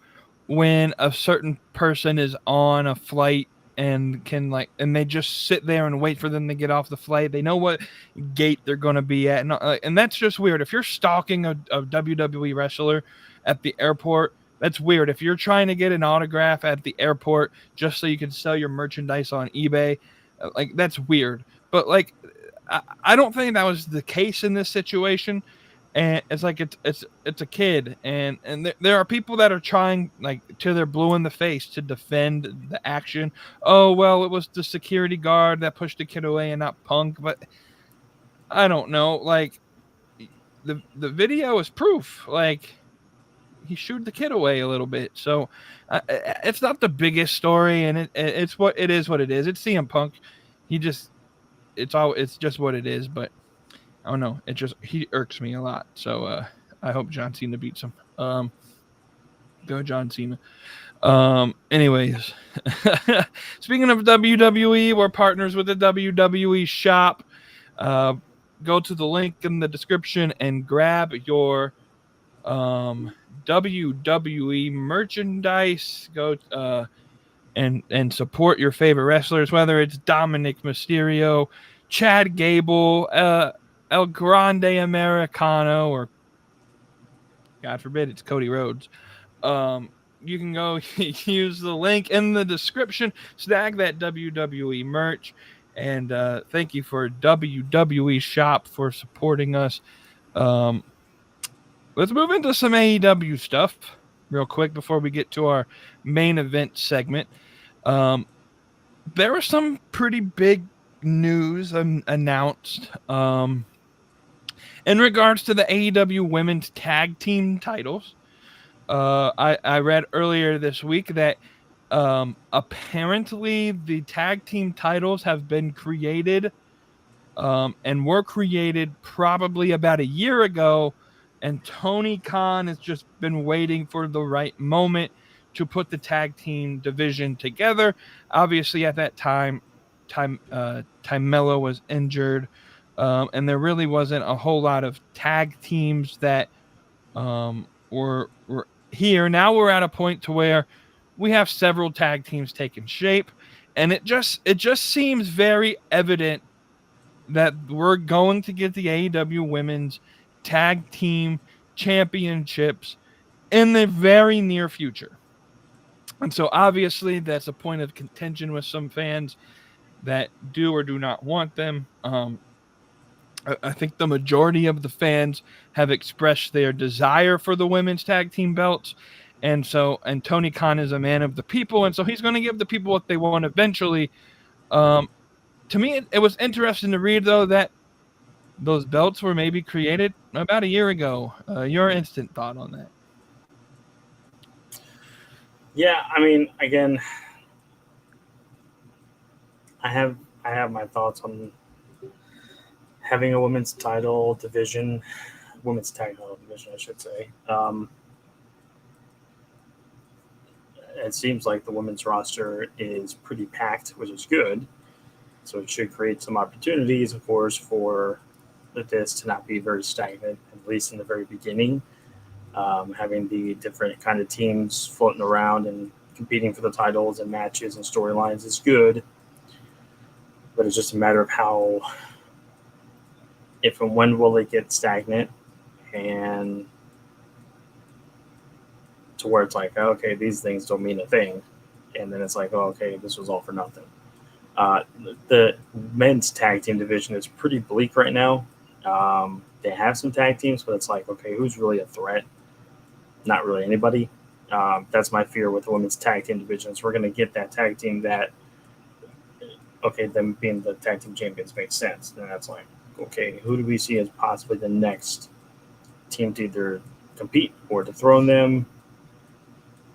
when a certain person is on a flight and and they just sit there and wait for them to get off the flight. They know what gate they're going to be at. And that's just weird. If you're stalking a WWE wrestler at the airport, that's weird. If you're trying to get an autograph at the airport just so you can sell your merchandise on eBay, like that's weird. But like, I don't think that was the case in this situation. And it's like it's a kid, and there are people that are trying like till they're blue in the face to defend the action. Oh well, it was the security guard that pushed the kid away and not Punk. But I don't know. Like the video is proof. Like he shooed the kid away a little bit. So it's not the biggest story, and it's what it is. What it is. It's CM Punk. It's just what it is. But I don't know. He irks me a lot. So I hope John Cena beats him. Go John Cena. Anyways, speaking of WWE, we're partners with the WWE shop. Go to the link in the description and grab your WWE merchandise. Go and support your favorite wrestlers, whether it's Dominic Mysterio, Chad Gable, El Grande Americano, or God forbid it's Cody Rhodes. You can go use the link in the description, snag that WWE merch, and thank you for WWE Shop for supporting us. Let's move into some AEW stuff real quick before we get to our main event segment. There was some pretty big news announced in regards to the AEW women's tag team titles. I read earlier this week that apparently the tag team titles have been created and were created probably about a year ago, and Tony Khan has just been waiting for the right moment to put the tag team division together. Obviously, at that time Melo was injured, and there really wasn't a whole lot of tag teams that were here. Now we're at a point to where we have several tag teams taking shape, and it just seems very evident that we're going to get the AEW women's tag team championships in the very near future. And so obviously that's a point of contention with some fans that do or do not want them. I think the majority of the fans have expressed their desire for the women's tag team belts. And Tony Khan is a man of the people. And so he's going to give the people what they want eventually. To me, it was interesting to read, though, that those belts were maybe created about a year ago. Your instant thought on that? Yeah, again, I have my thoughts on having a women's title division, women's tag title division, I should say. it seems like the women's roster is pretty packed, which is good. So it should create some opportunities, of course, for this to not be very stagnant, at least in the very beginning. Having the different kind of teams floating around and competing for the titles and matches and storylines is good. But it's just a matter of how, if and when will it get stagnant, and to where it's like, okay, these things don't mean a thing. And then it's like, oh, okay, this was all for nothing. The men's tag team division is pretty bleak right now. They have some tag teams, but it's like, okay, who's really a threat? Not really anybody. That's my fear with the women's tag team divisions. We're going to get that tag team that, okay, them being the tag team champions makes sense. Then that's like, okay, who do we see as possibly the next team to either compete or to throw in them?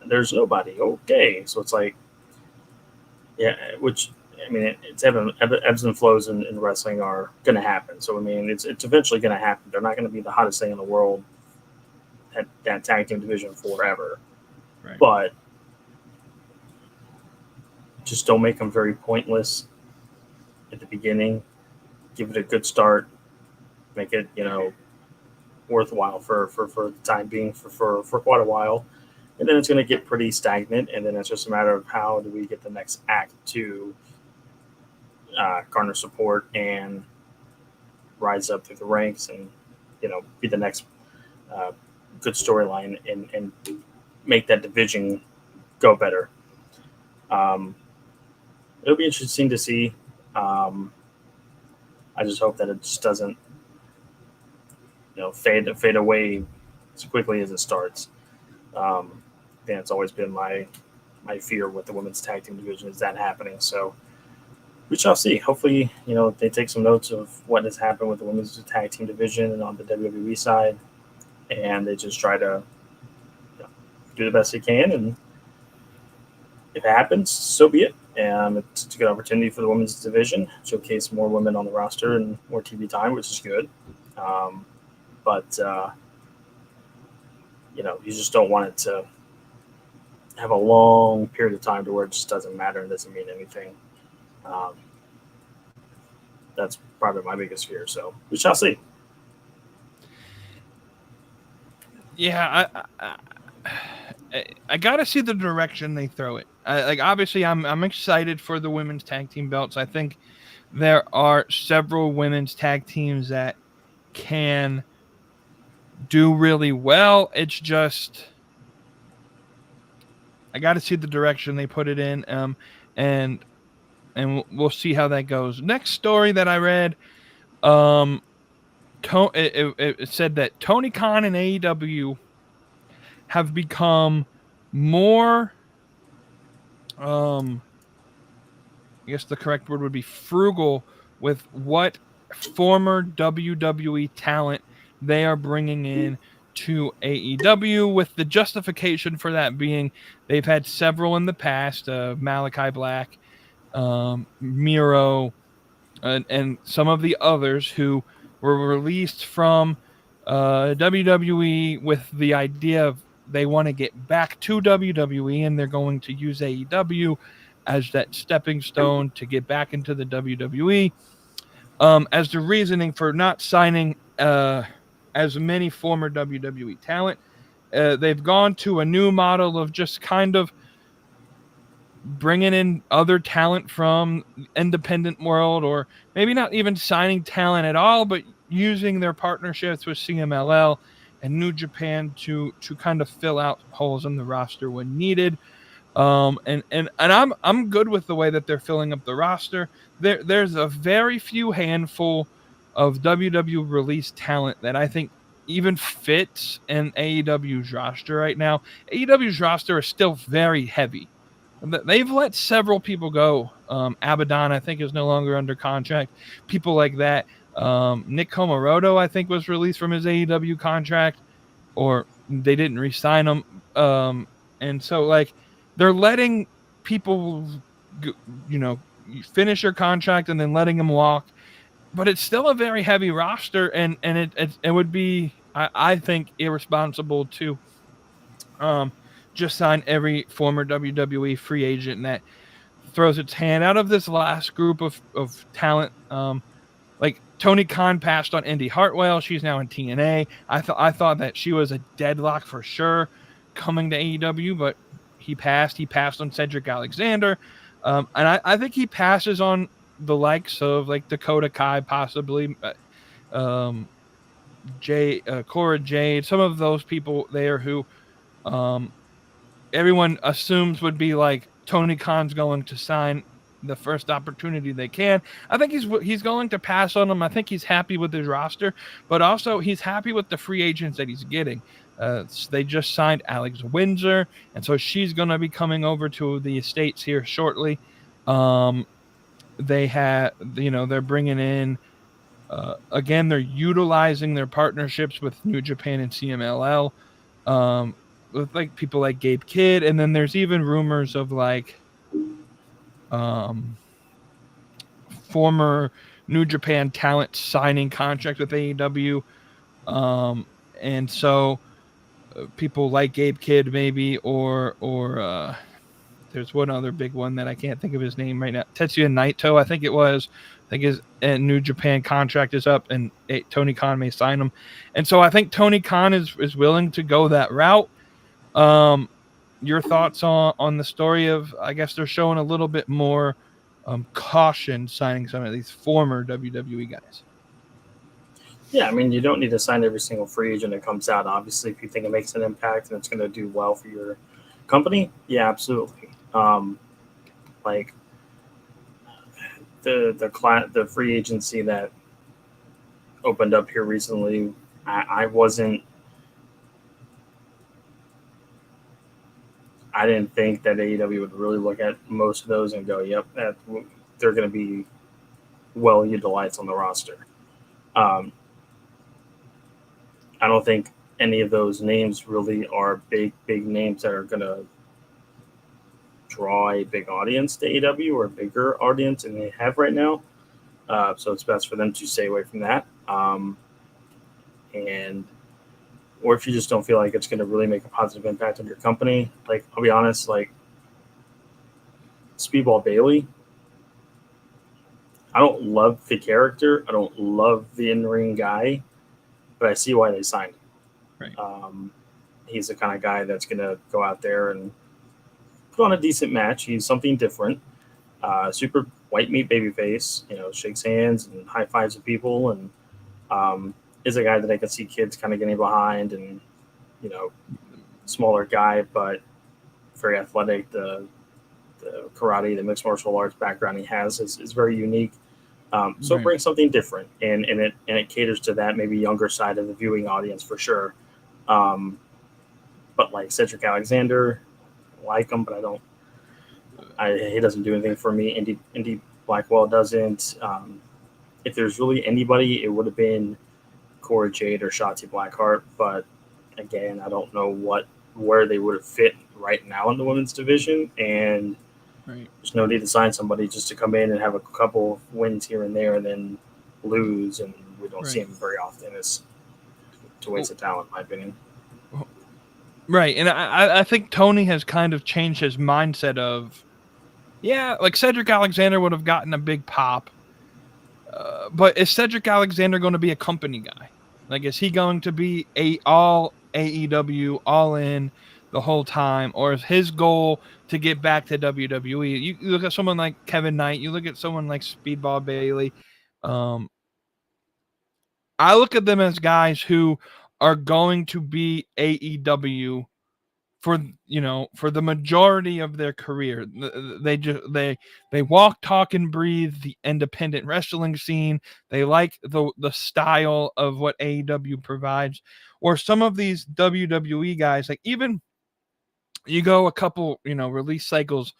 There's nobody. Okay, so it's like, yeah, which, I mean, it's ebbs and flows in wrestling are going to happen. So, I mean, it's eventually going to happen. They're not going to be the hottest thing in the world at that tag team division forever. Right. But just don't make them very pointless at the beginning. Give it a good start. Make it, worthwhile for the time being for quite a while. And then it's going to get pretty stagnant. And then it's just a matter of how do we get the next act to garner support and rise up through the ranks and, be the next good storyline and make that division go better. It'll be interesting to see. I just hope that it just doesn't, fade away as quickly as it starts. And it's always been my fear with the women's tag team division is that happening. So we shall see. Hopefully, they take some notes of what has happened with the women's tag team division and on the WWE side, and they just try to do the best they can. And if it happens, so be it. And it's a good opportunity for the women's division, showcase more women on the roster and more TV time, which is good. But you just don't want it to have a long period of time to where it just doesn't matter and doesn't mean anything. That's probably my biggest fear. So we shall see. Yeah, I gotta see the direction they throw it. Obviously, I'm excited for the women's tag team belts. I think there are several women's tag teams that can do really well. It's just I got to see the direction they put it in, and we'll see how that goes. Next story that I read, it said that Tony Khan and AEW have become more, I guess the correct word would be frugal with what former WWE talent they are bringing in to AEW, with the justification for that being they've had several in the past, Malachi Black, Miro, and some of the others who were released from WWE with the idea of they want to get back to WWE and they're going to use AEW as that stepping stone to get back into the WWE. As the reasoning for not signing as many former WWE talent, they've gone to a new model of just kind of bringing in other talent from independent world, or maybe not even signing talent at all, but using their partnerships with CMLL and New Japan to kind of fill out holes in the roster when needed. And I'm good with the way that they're filling up the roster. There's a very few handful of WWE released talent that I think even fits in AEW's roster right now. AEW's roster is still very heavy. They've let several people go. Abaddon, I think, is no longer under contract. People like that. Nick Komoroto, I think, was released from his AEW contract, or they didn't re-sign him. And so, they're letting people, finish their contract and then letting them walk. But it's still a very heavy roster, and it would be, I think, irresponsible to just sign every former WWE free agent that throws its hand out of this last group of talent. Like Tony Khan passed on Indy Hartwell. She's now in TNA. I thought that she was a deadlock for sure coming to AEW, but he passed. He passed on Cedric Alexander. And I think he passes on the likes of like Dakota Kai, possibly Cora Jade, some of those people there who everyone assumes would be like Tony Khan's going to sign the first opportunity they can. I think he's going to pass on them. I think he's happy with his roster, but also he's happy with the free agents that he's getting. They just signed Alex Windsor, and so she's going to be coming over to the States here shortly. They have, they're bringing in, again, they're utilizing their partnerships with New Japan and CMLL, with like people like Gabe Kidd, and then there's even rumors of like former New Japan talent signing contract with AEW, and so people like Gabe Kidd maybe, or there's one other big one that I can't think of his name right now. Tetsuya Naito, I think it was. I think his New Japan contract is up, and Tony Khan may sign him. And so I think Tony Khan is willing to go that route. Your thoughts on the story of, I guess they're showing a little bit more caution signing some of these former WWE guys. Yeah, I mean, you don't need to sign every single free agent that comes out. Obviously, if you think it makes an impact and it's going to do well for your company, yeah, absolutely. Like the free agency that opened up here recently, I didn't think that AEW would really look at most of those and go, yep, they're going to be well utilized on the roster. I don't think any of those names really are big names that are going to draw a big audience to AEW, or a bigger audience than they have right now. So it's best for them to stay away from that. Or if you just don't feel like it's going to really make a positive impact on your company, like, I'll be honest, like Speedball Bailey, I don't love the character. I don't love the in-ring guy, but I see why they signed him. Right. He's the kind of guy that's going to go out there and put on a decent match. He's something different. Super white meat babyface, shakes hands and high fives with people, and is a guy that I could see kids kind of getting behind, and smaller guy, but very athletic. The karate, the mixed martial arts background he has is very unique. So Right. it brings something different, and it caters to that maybe younger side of the viewing audience for sure. But like Cedric Alexander, I like him, but he doesn't do anything for me. Indy Blackwell doesn't. If there's really anybody, it would have been Cora Jade or Shotzi Blackheart, but again, I don't know where they would have fit right now in the women's division, and Right. there's no need to sign somebody just to come in and have a couple of wins here and there and then lose, and we don't see him very often. It's to waste of talent, in my opinion. Right, and I think Tony has kind of changed his mindset of, like Cedric Alexander would have gotten a big pop, but is Cedric Alexander going to be a company guy? Like, is he going to be all AEW, all in the whole time, or is his goal to get back to WWE? You look at someone like Kevin Knight, you look at someone like Speedball Bailey. I look at them as guys who are going to be AEW for the majority of their career. They walk, talk, and breathe the independent wrestling scene. They like the style of what AEW provides. Or some of these WWE guys, like even you go a couple release cycles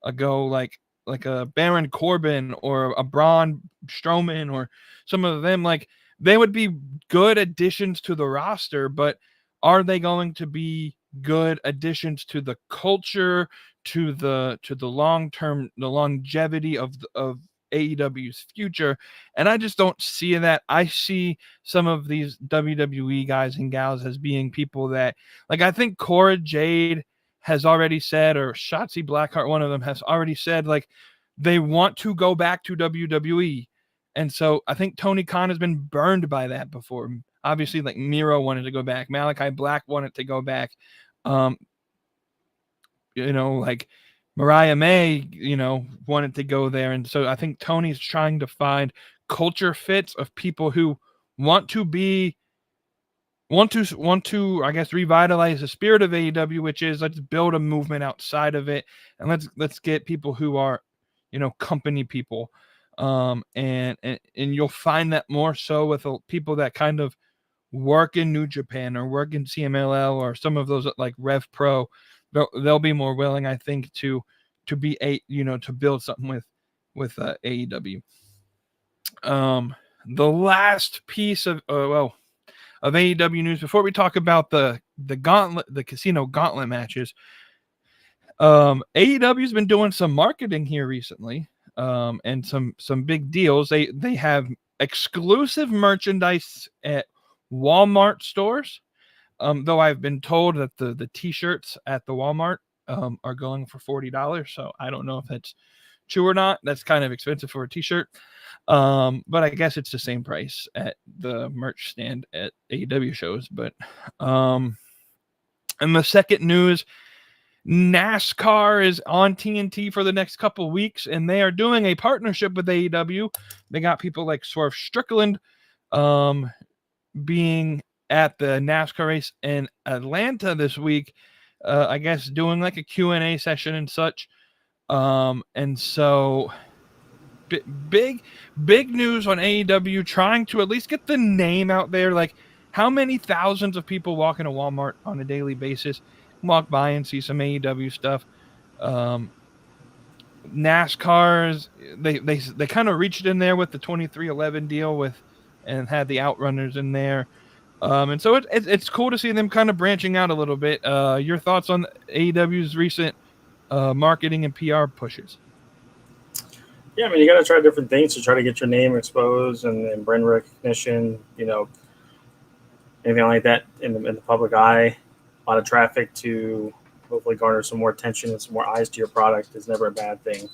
ago, like a Baron Corbin or a Braun Strowman, or some of them, like they would be good additions to the roster, but are they going to be good additions to the culture, to the long-term, the longevity of AEW's future? And I just don't see that. I see some of these WWE guys and gals as being people that, like, I think Cora Jade has already said, or Shotzi Blackheart, one of them, has already said, like, they want to go back to WWE. And so I think Tony Khan has been burned by that before. Obviously, like, Miro wanted to go back. Malachi Black wanted to go back. Like Mariah May, wanted to go there. And so I think Tony's trying to find culture fits of people who want to, I guess, revitalize the spirit of AEW, which is, let's build a movement outside of it, and let's get people who are, company people. And you'll find that more so with people that kind of work in New Japan or work in CMLL or some of those like Rev Pro. They'll be more willing, I think, to be to build something with AEW. The last piece of AEW news before we talk about the Gauntlet, the Casino Gauntlet matches. AEW's been doing some marketing here recently, and some big deals. They have exclusive merchandise at Walmart stores. Though I've been told that the t-shirts at the Walmart are going for $40, so I don't know if that's true or not. That's kind of expensive for a t-shirt. But I guess it's the same price at the merch stand at AEW shows. But and the second news, NASCAR is on TNT for the next couple weeks, and they are doing a partnership with AEW. They got people like Swerve Strickland being at the NASCAR race in Atlanta this week, I guess doing like a Q&A session and such. And so big news on AEW trying to at least get the name out there. Like, how many thousands of people walk into Walmart on a daily basis, walk by and see some AEW stuff. NASCAR's, they kind of reached in there with the 2311 deal and had the Outrunners in there. And so it's cool to see them kind of branching out a little bit. Your thoughts on AEW's recent marketing and PR pushes? Yeah, I mean, you got to try different things to try to get your name exposed and brand recognition, anything like that in the public eye. A lot of traffic to hopefully garner some more attention and some more eyes to your product is never a bad thing.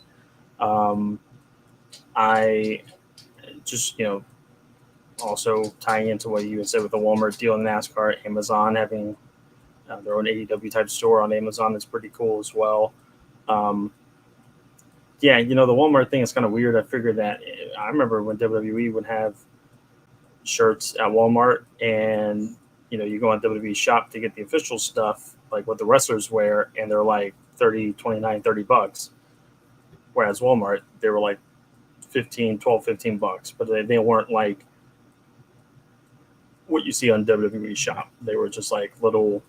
I just, also tying into what you had said with the Walmart deal in NASCAR, Amazon having their own AEW type store on Amazon is pretty cool as well. The Walmart thing is kind of weird. I figured that I remember when WWE would have shirts at Walmart, and you go on WWE shop to get the official stuff, like what the wrestlers wear, and they're like $30, $29, $30. Whereas Walmart, they were like $15 but they weren't like what you see on WWE shop. They were just like little,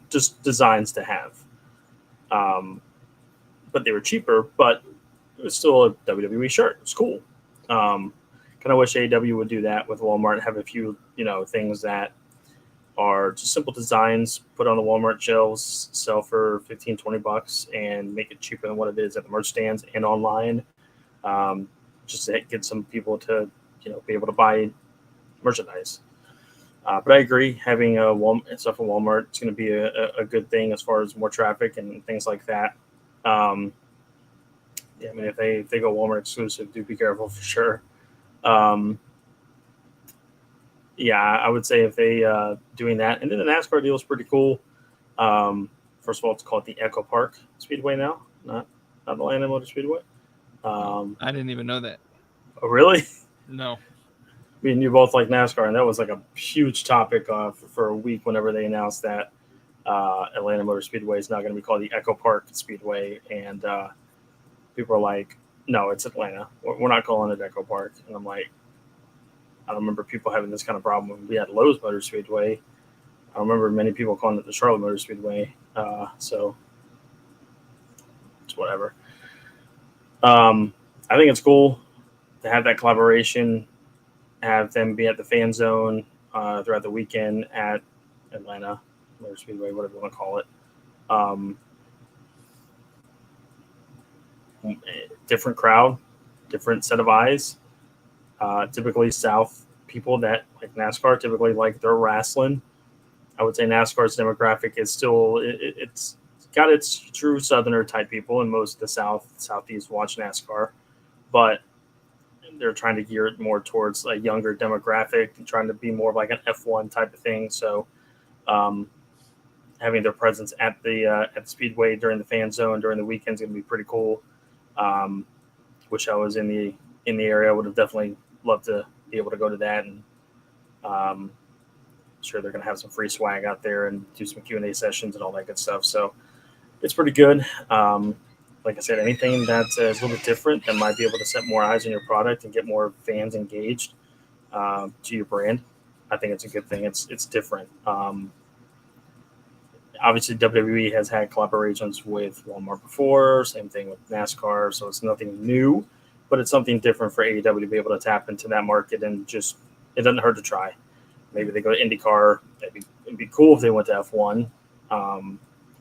just designs to have. But they were cheaper, but it was still a WWE shirt. It was cool. Kind of wish AEW would do that with Walmart and have a few, things that are just simple designs, put on the Walmart shelves, sell for $15, $20, and make it cheaper than what it is at the merch stands and online. Just to get some people to, be able to buy merchandise. But I agree, having stuff at Walmart is going to be a good thing as far as more traffic and things like that. If they go Walmart exclusive, do be careful for sure. I would say if they doing that, and then the NASCAR deal is pretty cool. First of all, it's called the Echo Park Speedway now, not Atlanta Motor Speedway. I didn't even know that. Oh, really? No. Me and you both like NASCAR, and that was like a huge topic for a week whenever they announced that Atlanta Motor Speedway is now going to be called the Echo Park Speedway, and people are like, no, it's Atlanta. We're not calling it Echo Park. And I'm like, I don't remember people having this kind of problem when we had Lowe's Motor Speedway. I remember many people calling it the Charlotte Motor Speedway. So it's whatever. I think it's cool to have that collaboration, have them be at the fan zone throughout the weekend at Atlanta Motor Speedway, whatever you want to call it. Different crowd, different set of eyes. Typically South people that like NASCAR typically like their wrestling. I would say NASCAR's demographic is still it's got its true Southerner type people, and most of the Southeast watch NASCAR, but they're trying to gear it more towards a younger demographic and trying to be more of like an F1 type of thing. So having their presence at the Speedway during the fan zone during the weekends is going to be pretty cool. Wish I was in the area. Would have definitely loved to be able to go to that, and sure they're going to have some free swag out there and do some Q&A sessions and all that good stuff. So it's pretty good. Like I said, anything that's a little bit different that might be able to set more eyes on your product and get more fans engaged to your brand, I think it's a good thing. It's different. Obviously, WWE has had collaborations with Walmart before, same thing with NASCAR, so it's nothing new, but it's something different for AEW to be able to tap into that market, and just it doesn't hurt to try. Maybe they go to IndyCar. It'd be cool if they went to F1.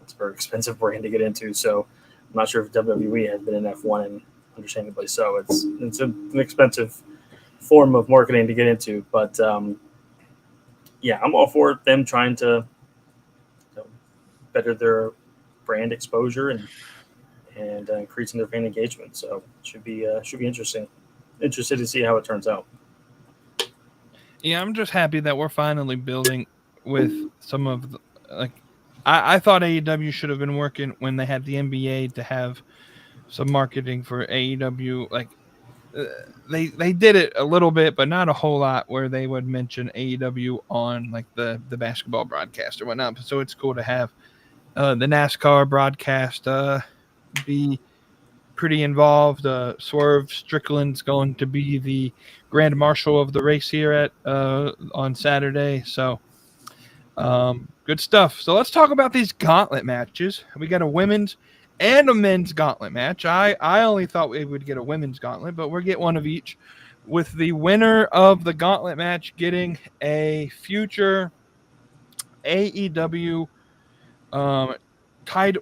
It's a very expensive brand to get into, so I'm not sure if WWE has been in F1, and understandably so. It's an expensive form of marketing to get into, but yeah, I'm all for them trying to better their brand exposure and increasing their fan engagement. So it should be interesting. Interested to see how it turns out. Yeah, I'm just happy that we're finally building with some of the, like, I thought AEW should have been working when they had the NBA to have some marketing for AEW. Like they did it a little bit, but not a whole lot, where they would mention AEW on like the basketball broadcast or whatnot. So it's cool to have the NASCAR broadcast be pretty involved. Swerve Strickland's going to be the grand marshal of the race here at on Saturday. So good stuff. So let's talk about these gauntlet matches. We got a women's and a men's gauntlet match. I only thought we would get a women's gauntlet, but we'll get one of each, with the winner of the gauntlet match getting a future AEW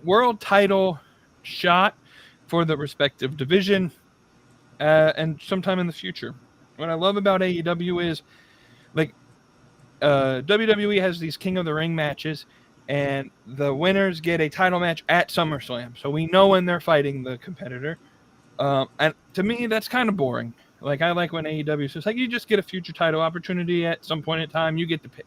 world title shot for the respective division and sometime in the future. What I love about AEW is, like, WWE has these King of the Ring matches, and the winners get a title match at SummerSlam, so we know when they're fighting the competitor. And to me, that's kind of boring. Like, I like when AEW says, like, you just get a future title opportunity at some point in time, you get to pick.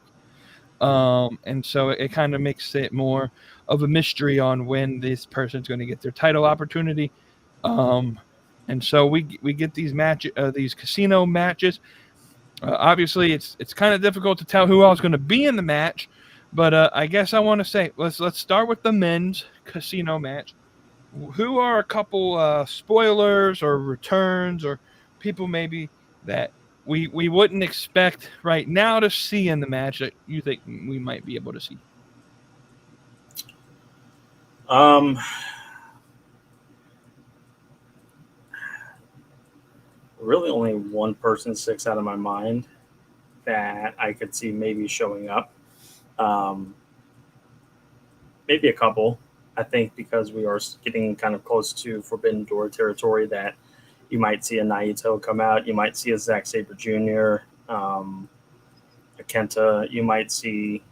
And so it kind of makes it more of a mystery on when this person's going to get their title opportunity. And so we get these these casino matches. Obviously, it's kind of difficult to tell who else is going to be in the match, but I guess I want to say let's start with the men's casino match. Who are a couple spoilers or returns or people maybe that we wouldn't expect right now to see in the match that you think we might be able to see? Really only one person sticks out of my mind that I could see maybe showing up. Maybe a couple. I think because we are getting kind of close to Forbidden Door territory, that you might see a Naito come out. You might see a Zack Sabre Jr., a Kenta. You might see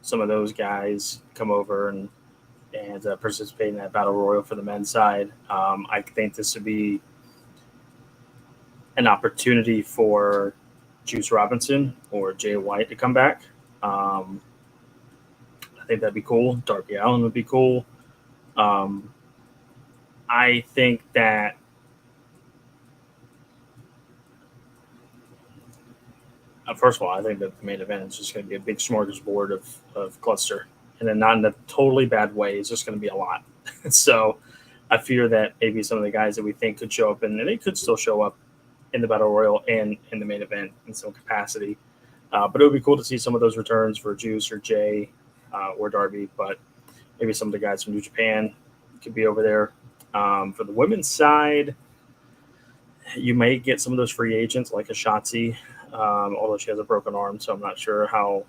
some of those guys come over and participate in that Battle Royal for the men's side. I think this would be an opportunity for Juice Robinson or Jay White to come back. I think that'd be cool. Darby Allin would be cool. I think that first of all, I think that the main event is just going to be a big smorgasbord of cluster, and then not in a totally bad way. It's just going to be a lot. So I fear that maybe some of the guys that we think could show up, and they could still show up in the Battle Royal and in the main event in some capacity. But it would be cool to see some of those returns for Juice or Jay or Darby, but maybe some of the guys from New Japan could be over there. For the women's side, you may get some of those free agents like a Shotzi, although she has a broken arm, so I'm not sure how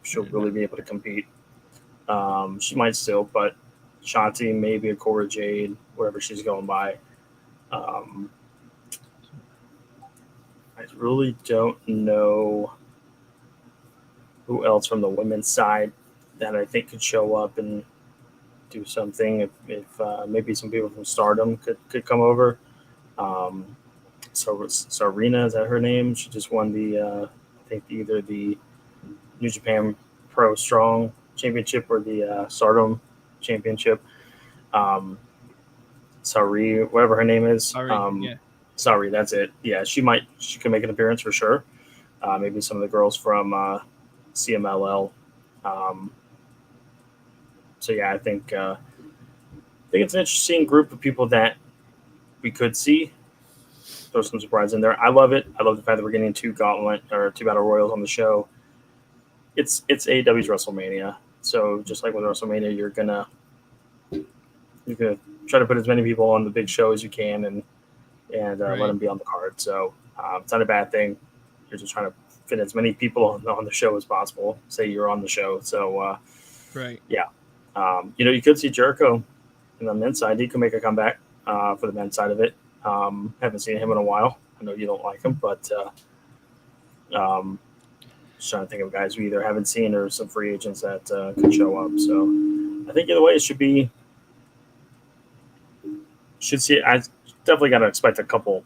she'll really be able to compete. She might still, but Shotzi, maybe a Cora Jade, wherever she's going by. I really don't know who else from the women's side that I think could show up and do something. If maybe some people from Stardom could come over. So Sarina, is that her name? She just won the I think either the New Japan Pro Strong Championship or the Stardom Championship. Sorry, whatever her name is. Sorry, that's it. Yeah, she can make an appearance for sure. Maybe some of the girls from CMLL. So yeah, I think it's an interesting group of people that we could see. Throw some surprise in there. I love it. I love the fact that we're getting two Gauntlet or two Battle Royals on the show. It's AEW's WrestleMania, so just like with WrestleMania, you're gonna try to put as many people on the big show as you can and let them be on the card. So it's not a bad thing. You're just trying to fit as many people on the show as possible. Say you're on the show. So yeah. You could see Jericho in the men's side. He could make a comeback for the men's side of it. Haven't seen him in a while. I know you don't like him, but just trying to think of guys we either haven't seen or some free agents that could show up. So I think either way, it should see. I definitely got to expect a couple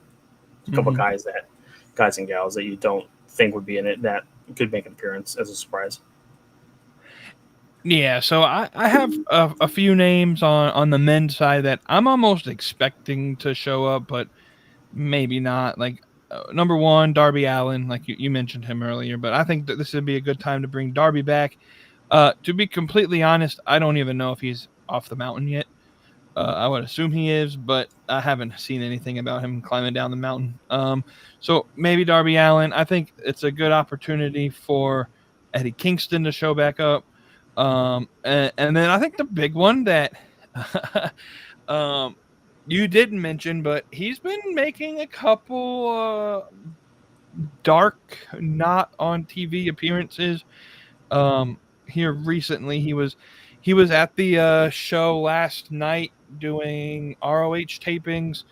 guys and gals that you don't think would be in it that could make an appearance as a surprise. Yeah, so I have a few names on the men's side that I'm almost expecting to show up, but maybe not. Like number one, Darby Allin, like you mentioned him earlier, but I think that this would be a good time to bring Darby back. To be completely honest, I don't even know if he's off the mountain yet. I would assume he is, but I haven't seen anything about him climbing down the mountain. So maybe Darby Allin. I think it's a good opportunity for Eddie Kingston to show back up. And then I think the big one that you didn't mention, but he's been making a couple dark, not on TV appearances here recently. He was at the show last night doing ROH tapings.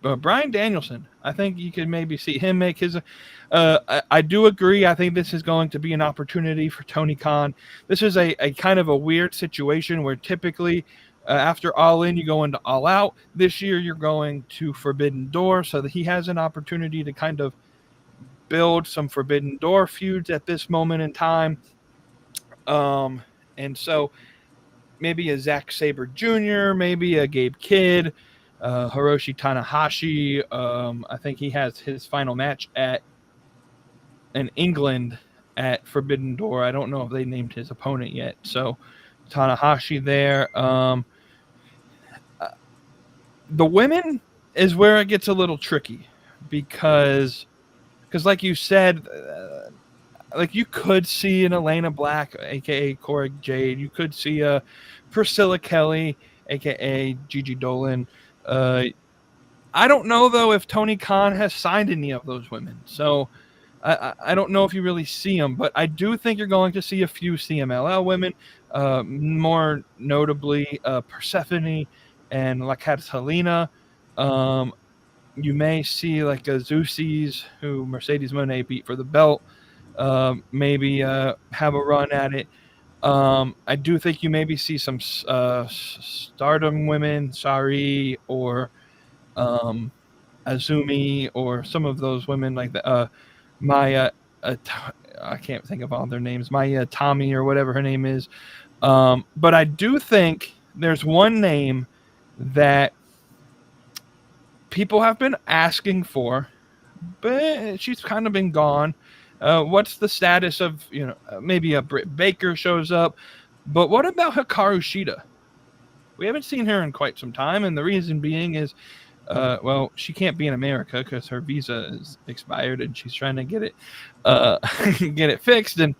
Bryan Danielson. I think you could maybe see him make his. I do agree. I think this is going to be an opportunity for Tony Khan. This is a kind of a weird situation where typically after All In, you go into All Out. This year, you're going to Forbidden Door, so that he has an opportunity to kind of build some Forbidden Door feuds at this moment in time. And so maybe a Zack Sabre Jr., maybe a Gabe Kidd, Hiroshi Tanahashi. I think he has his final match in England at Forbidden Door. I don't know if they named his opponent yet. So Tanahashi there. The women is where it gets a little tricky because like you said, like you could see an Elena Black, aka Cora Jade. You could see a Priscilla Kelly, aka Gigi Dolan. I don't know though if Tony Khan has signed any of those women, so I don't know if you really see them. But I do think you're going to see a few CMLL women, more notably Persephone and La Catalina. You may see like a Zeus's who Mercedes Moné beat for the belt. Maybe have a run at it. I do think you maybe see some Stardom women, Sari or Azumi, or some of those women like the Maya. I can't think of all their names. Maya Tommy or whatever her name is. But I do think there's one name that people have been asking for, but she's kind of been gone. What's the status of, maybe a Britt Baker shows up, but what about Hikaru Shida? We haven't seen her in quite some time, and the reason being is, she can't be in America because her visa is expired, and she's trying to get it get it fixed. And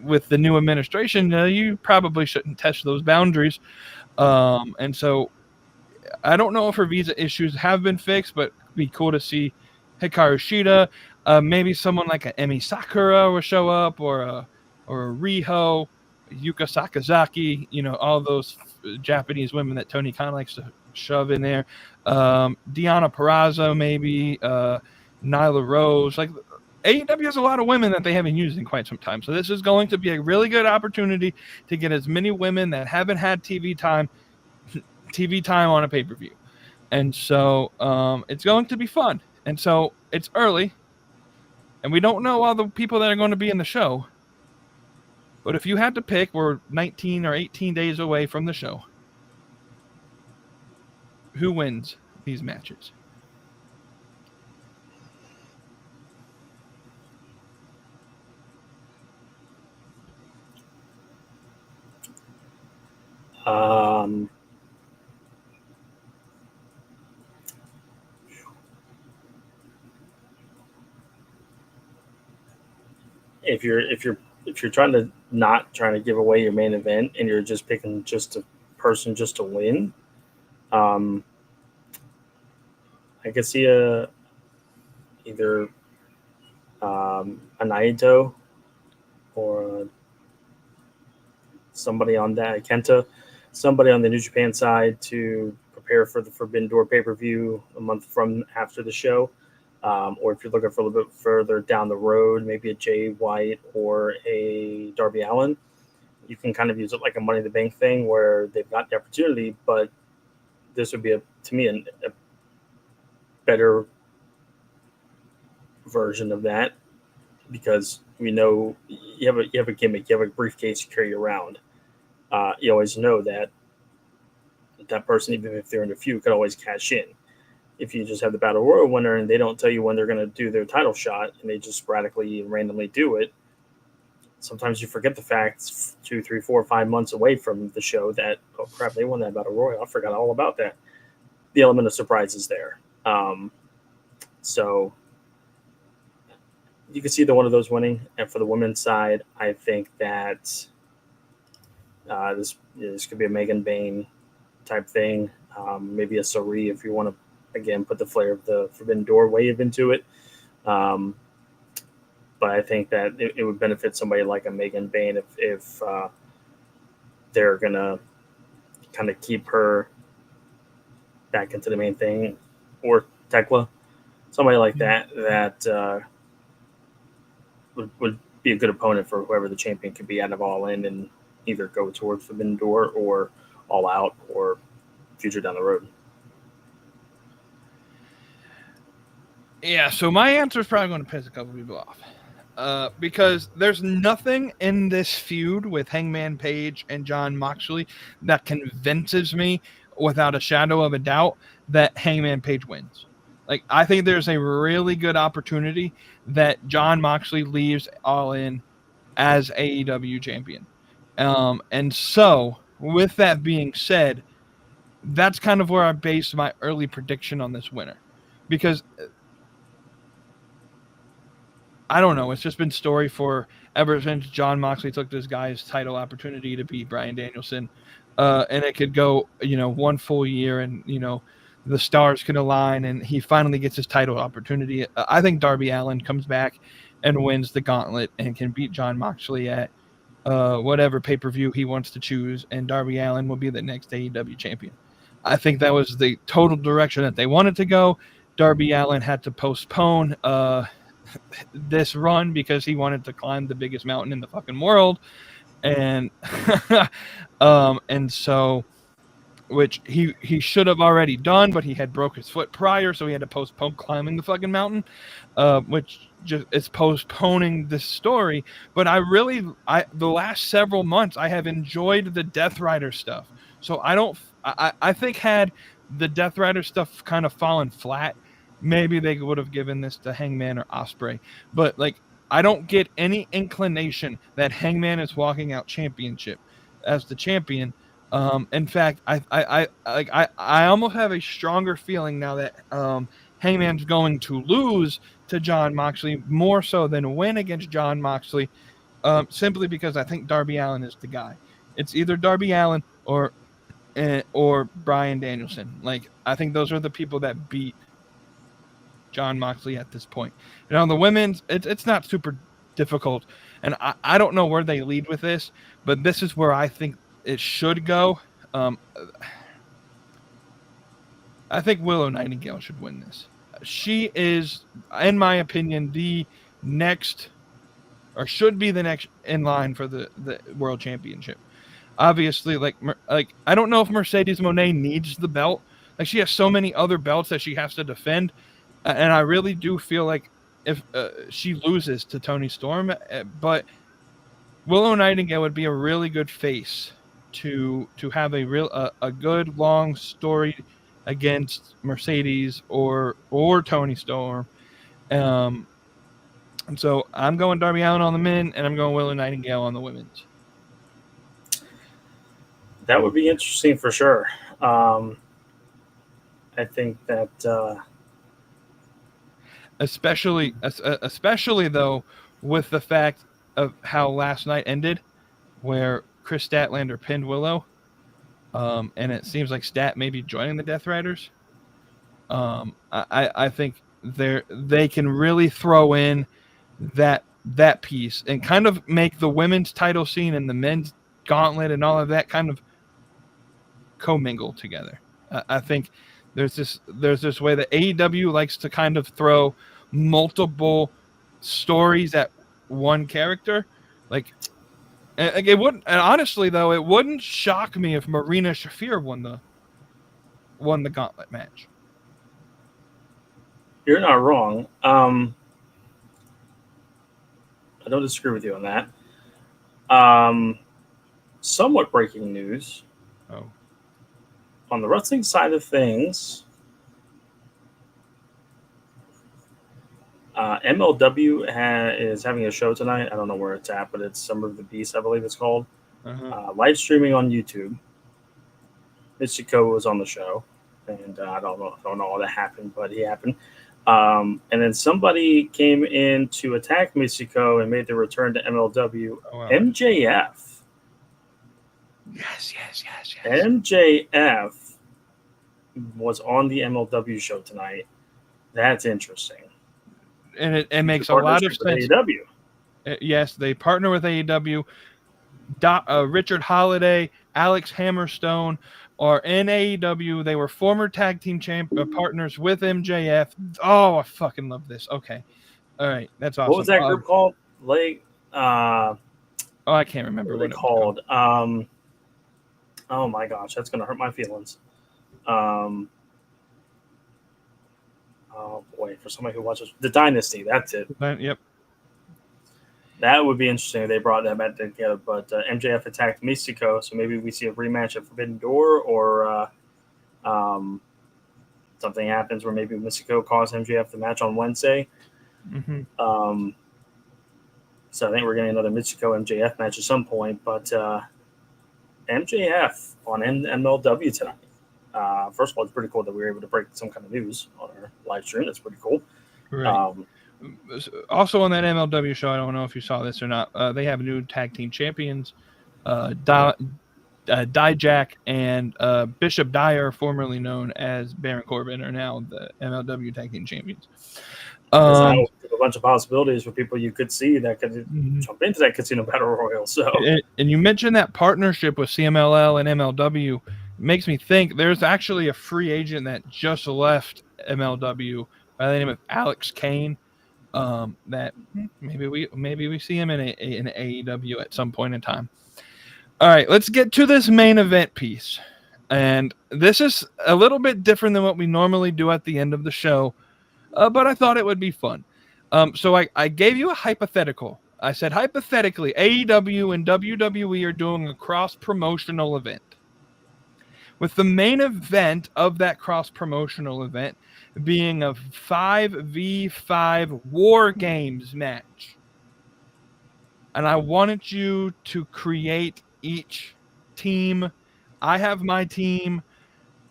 with the new administration, you probably shouldn't test those boundaries. And so I don't know if her visa issues have been fixed, but it'd be cool to see Hikaru Shida. Maybe someone like an Emi Sakura will show up, or a Riho, Yuka Sakazaki, all those Japanese women that Tony Khan likes to shove in there. Deonna Purrazzo, maybe. Nyla Rose. Like AEW has a lot of women that they haven't used in quite some time. So this is going to be a really good opportunity to get as many women that haven't had TV time on a pay-per-view. And so it's going to be fun. And so it's early, and we don't know all the people that are going to be in the show. But if you had to pick, we're 19 or 18 days away from the show. Who wins these matches? If you're trying to give away your main event and you're just picking just a person just to win, I could see either a Naito or somebody on that Kenta, somebody on the New Japan side to prepare for the Forbidden Door pay-per-view a month from after the show. Or if you're looking for a little bit further down the road, maybe a Jay White or a Darby Allin, you can kind of use it like a Money in the Bank thing where they've got the opportunity, but this would be, to me, a better version of that because we know you have a gimmick, you have a briefcase you carry around. You always know that person, even if they're in a feud, could always cash in. If you just have the Battle Royal winner and they don't tell you when they're going to do their title shot and they just sporadically and randomly do it, sometimes you forget the fact 2, 3, 4, 5 months away from the show that, oh crap, they won that Battle Royal. I forgot all about that. The element of surprise is there. So you can see either one of those winning. And for the women's side, I think that this could be a Megan Bain type thing. Maybe a Sari if you want to, again, put the flair of the Forbidden Door wave into it. But I think that it would benefit somebody like a Megan Bain if they're going to kind of keep her back into the main thing, or Tekla, somebody like that would be a good opponent for whoever the champion could be out of All In and either go towards Forbidden Door or All Out or future down the road. Yeah, so my answer is probably going to piss a couple people off. Because there's nothing in this feud with Hangman Page and Jon Moxley that convinces me without a shadow of a doubt that Hangman Page wins. Like, I think there's a really good opportunity that Jon Moxley leaves All In as AEW champion. And so, with that being said, that's kind of where I based my early prediction on this winner. Because I don't know. It's just been story for ever since Jon Moxley took this guy's title opportunity to beat Bryan Danielson. And it could go, one full year and, the stars could align and he finally gets his title opportunity. I think Darby Allin comes back and wins the Gauntlet and can beat Jon Moxley at whatever pay-per-view he wants to choose. And Darby Allin will be the next AEW champion. I think that was the total direction that they wanted to go. Darby Allin had to postpone this run because he wanted to climb the biggest mountain in the fucking world, and and so, which he should have already done, but he had broke his foot prior, so he had to postpone climbing the fucking mountain, which just is postponing this story. But the last several months I have enjoyed the Death Rider stuff, so I think had the Death Rider stuff kind of fallen flat, maybe they would have given this to Hangman or Ospreay. But I don't get any inclination that Hangman is walking out championship as the champion. In fact, I almost have a stronger feeling now that Hangman's going to lose to Jon Moxley more so than win against Jon Moxley, simply because I think Darby Allin is the guy. It's either Darby Allin or Bryan Danielson. I think those are the people that beat Jon Moxley at this point. On the women's, it's not super difficult, and I don't know where they lead with this, but this is where I think it should go. I think Willow Nightingale should win this. she is, in my opinion, the next, or should be the next in line for the world championship. Obviously, like I don't know if Mercedes Moné needs the belt. Like, she has so many other belts that she has to defend, and I really do feel like if she loses to Toni Storm, but Willow Nightingale would be a really good face to have a good long story against Mercedes or Toni Storm. And so I'm going Darby Allin on the men, and I'm going Willow Nightingale on the women's. That would be interesting for sure. I think that especially though, with the fact of how last night ended, where Chris Statlander pinned Willow, and it seems like Stat may be joining the Death Riders. I think they can really throw in that piece and kind of make the women's title scene and the men's gauntlet and all of that kind of commingle together. I think there's this way that AEW likes to kind of throw multiple stories at one character. Like it wouldn't, and honestly though, it wouldn't shock me if Marina Shafir won the gauntlet match. you're not wrong. I don't disagree with you on that. Somewhat breaking news. Oh. On the wrestling side of things, MLW is having a show tonight. I don't know where it's at, but it's Summer of the Beast, I believe it's called. Live streaming on YouTube. Michiko was on the show, and I don't know all that happened, but he happened. And then somebody came in to attack Michiko and made the return to MLW. Oh, wow. MJF. Yes. MJF was on the MLW show tonight. That's interesting. And it makes a lot of sense. AEW. Yes, they partner with AEW. Richard Holiday, Alex Hammerstone are in AEW. They were former tag team partners with MJF. Oh, I fucking love this. Okay. All right. That's awesome. What was that group called? I can't remember what they called. Oh my gosh, that's gonna hurt my feelings. Oh boy, for somebody who watches The Dynasty, that's it. Yep. That would be interesting if they brought that back together. But MJF attacked Mystico, so maybe we see a rematch at Forbidden Door, or something happens where maybe Mystico calls MJF the match on Wednesday. Mm-hmm. So I think we're getting another Mystico MJF match at some point. But MJF on MLW tonight. First of all, it's pretty cool that we were able to break some kind of news on our live stream. That's pretty cool. Right. Also on that MLW show, I don't know if you saw this or not, they have new tag team champions. Dijak and Bishop Dyer, formerly known as Baron Corbin, are now the MLW tag team champions. A bunch of possibilities for people you could see that could jump into that Casino Battle Royal. So, and you mentioned that partnership with CMLL and MLW. Makes me think there's actually a free agent that just left MLW by the name of Alex Kane. That maybe we see him in AEW at some point in time. All right, let's get to this main event piece. And this is a little bit different than what we normally do at the end of the show, but I thought it would be fun. So I gave you a hypothetical. I said, hypothetically, AEW and WWE are doing a cross-promotional event. With the main event of that cross-promotional event being a 5v5 WarGames match. And I wanted you to create each team. I have my team.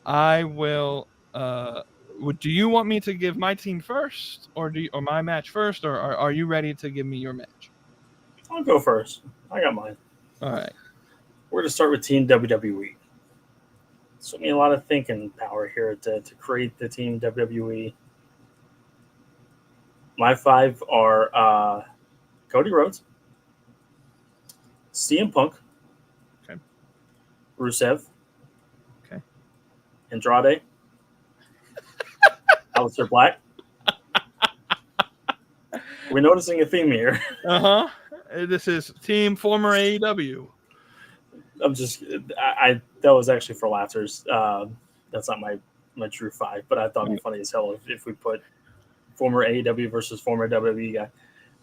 I will... do you want me to give my team first, or my match first, or are you ready to give me your match? I'll go first. I got mine. All right. We're going to start with Team WWE. It took me a lot of thinking power here to create the Team WWE. My five are Cody Rhodes, CM Punk, okay, Rusev, okay, Andrade, Aleister Black, We're noticing a theme here. This is team former AEW. I that was actually for laughters. That's not my true five, but I thought it'd be funny as hell if we put former AEW versus former WWE guy.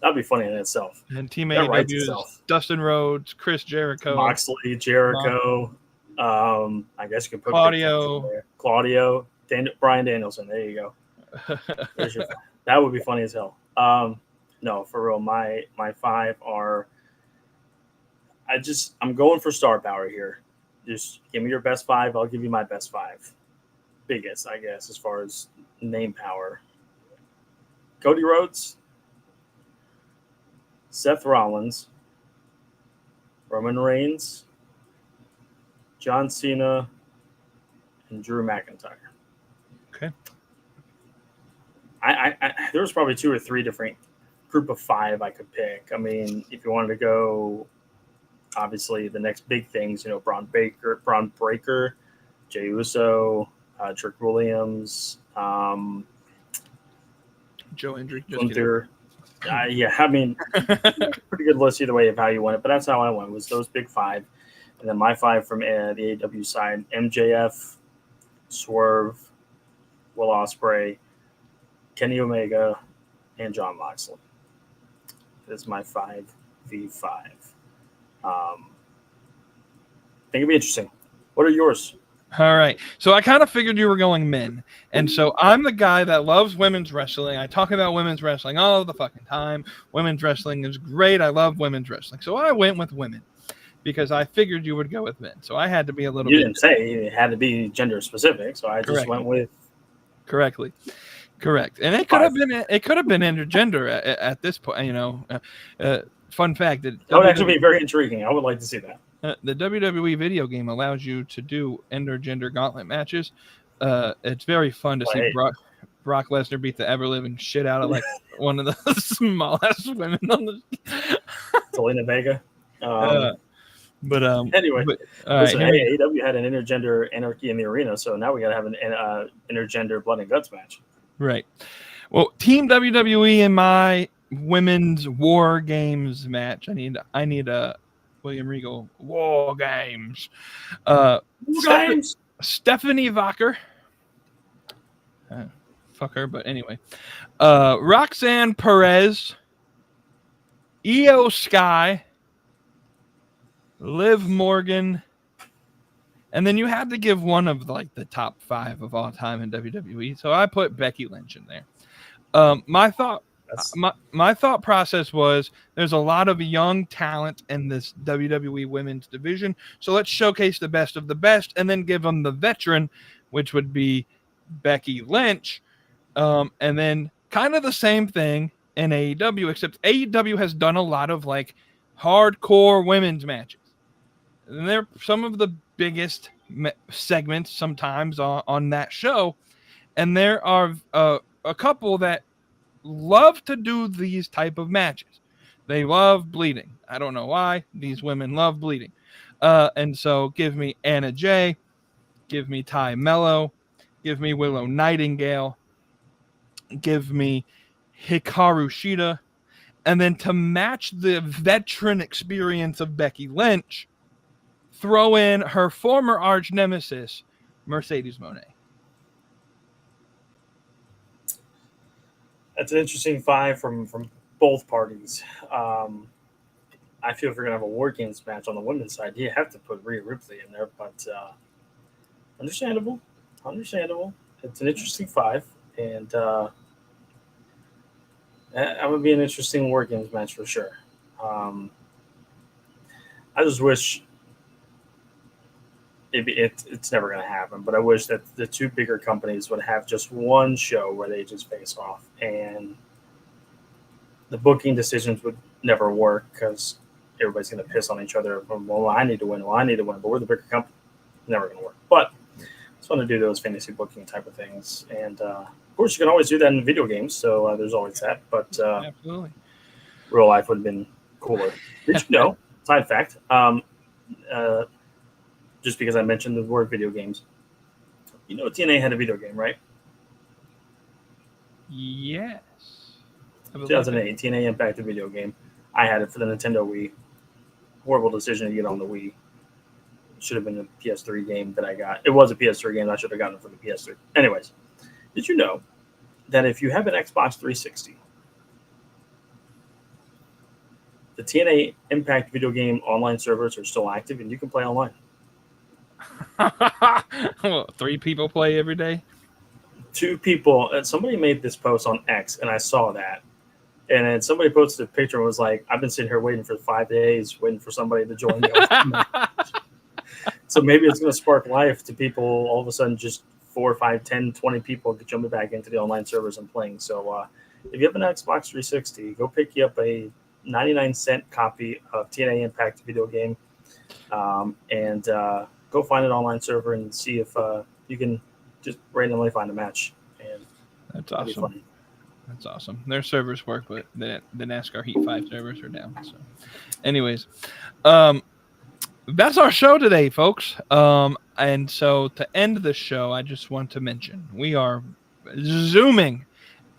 That'd be funny in itself. And team That writes AEW is itself. Dustin Rhodes, Chris Jericho, Moxley, Jericho. I guess you could put Claudio. there. Claudio, Bryan Danielson. There you go. That would be funny as hell. No, for real. My five are. I'm going for star power here. Just give me your best five. I'll give you my best five. Biggest, I guess, as far as name power. Cody Rhodes, Seth Rollins, Roman Reigns, John Cena, and Drew McIntyre. Okay. There was probably two or three different group of five I could pick. I mean, if you wanted to go, obviously the next big things, Braun Breaker, Jey Uso, Trick Williams, Joe Hendry. Gunther. Yeah, I mean, pretty good list either way of how you went it, but that's how I went, was those big five. And then my five from the AEW side, MJF, Swerve, Will Ospreay, Kenny Omega, and Jon Moxley. That's my 5v5. I think it'd be interesting. What are yours? All right. So I kind of figured you were going men. And so I'm the guy that loves women's wrestling. I talk about women's wrestling all the fucking time. Women's wrestling is great. I love women's wrestling. So I went with women because I figured you would go with men. So I had to be a little You bit. didn't say it had to be gender specific. So I just went with. Correctly. Correct. And it could have been intergender at this point, fun fact that would actually be very intriguing. I would like to see that. The WWE video game allows you to do intergender gauntlet matches. It's very fun to see Brock Lesnar beat the ever living shit out of like one of the smallest women on the. Zelina Vega. Anyway, listen, AEW had an intergender anarchy in the arena, so now we got to have an intergender blood and guts match. Right. Well, Team WWE in my women's WarGames match. I need a William Regal WarGames. Stephanie Vacher. Fuck her, but anyway. Roxanne Perez. Io Sky. Liv Morgan. And then you had to give one of like the top 5 of all time in WWE. So I put Becky Lynch in there. My thought process was there's a lot of young talent in this WWE women's division. So let's showcase the best of the best and then give them the veteran, which would be Becky Lynch. And then kind of the same thing in AEW, except AEW has done a lot of like hardcore women's matches. And they're some of the biggest segments sometimes on that show. And there are a couple that love to do these type of matches. They love bleeding. I don't know why. These women love bleeding. And so give me Anna Jay, give me Ty Mello, give me Willow Nightingale, give me Hikaru Shida, and then to match the veteran experience of Becky Lynch, throw in her former arch nemesis, Mercedes Moné. That's an interesting 5 from both parties. I feel if you're going to have a WarGames match on the women's side, you have to put Rhea Ripley in there, but understandable. It's an interesting 5, and that would be an interesting WarGames match for sure. I just wish it's never going to happen, but I wish that the two bigger companies would have just one show where they just face off, and the booking decisions would never work because everybody's going to piss on each other. Well, I need to win. But we're the bigger company. Never going to work. But I just want to do those fantasy booking type of things. And, of course, you can always do that in video games. So there's always that. But absolutely, real life would have been cooler. Did you know, side fact, just because I mentioned the word video games, TNA had a video game, right? Yes. 2008, TNA Impact, the video game. I had it for the Nintendo Wii. Horrible decision to get on the Wii. It should have been a PS3 game that I got. It was a PS3 game. I should have gotten it for the PS3. Anyways, did you know that if you have an Xbox 360, the TNA Impact video game online servers are still active and you can play online? Well, 3 people play every day? 2 people. Somebody made this post on X, and I saw that. And then somebody posted a picture and was like, I've been sitting here waiting for 5 days, waiting for somebody to join me. So maybe it's going to spark life to people. All of a sudden, just 4, 5, 10, 20 people jumping back into the online servers and playing. So if you have an Xbox 360, go pick you up a 99-cent copy of TNA Impact video game and go find an online server and see if you can just randomly find a match. And that's awesome. That's awesome. Their servers work, but the NASCAR Heat 5 servers are down. So, anyways, that's our show today, folks. And so to end the show, I just want to mention we are zooming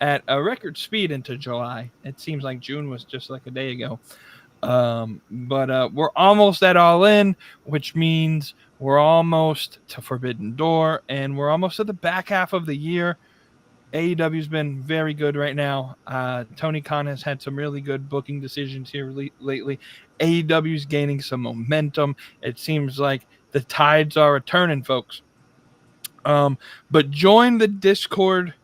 at a record speed into July. It seems like June was just like a day ago. But we're almost at All In, which means we're almost to Forbidden Door, and we're almost at the back half of the year. AEW's been very good right now. Tony Khan has had some really good booking decisions here lately. AEW's gaining some momentum. It seems like the tides are turning, folks. But join the Discord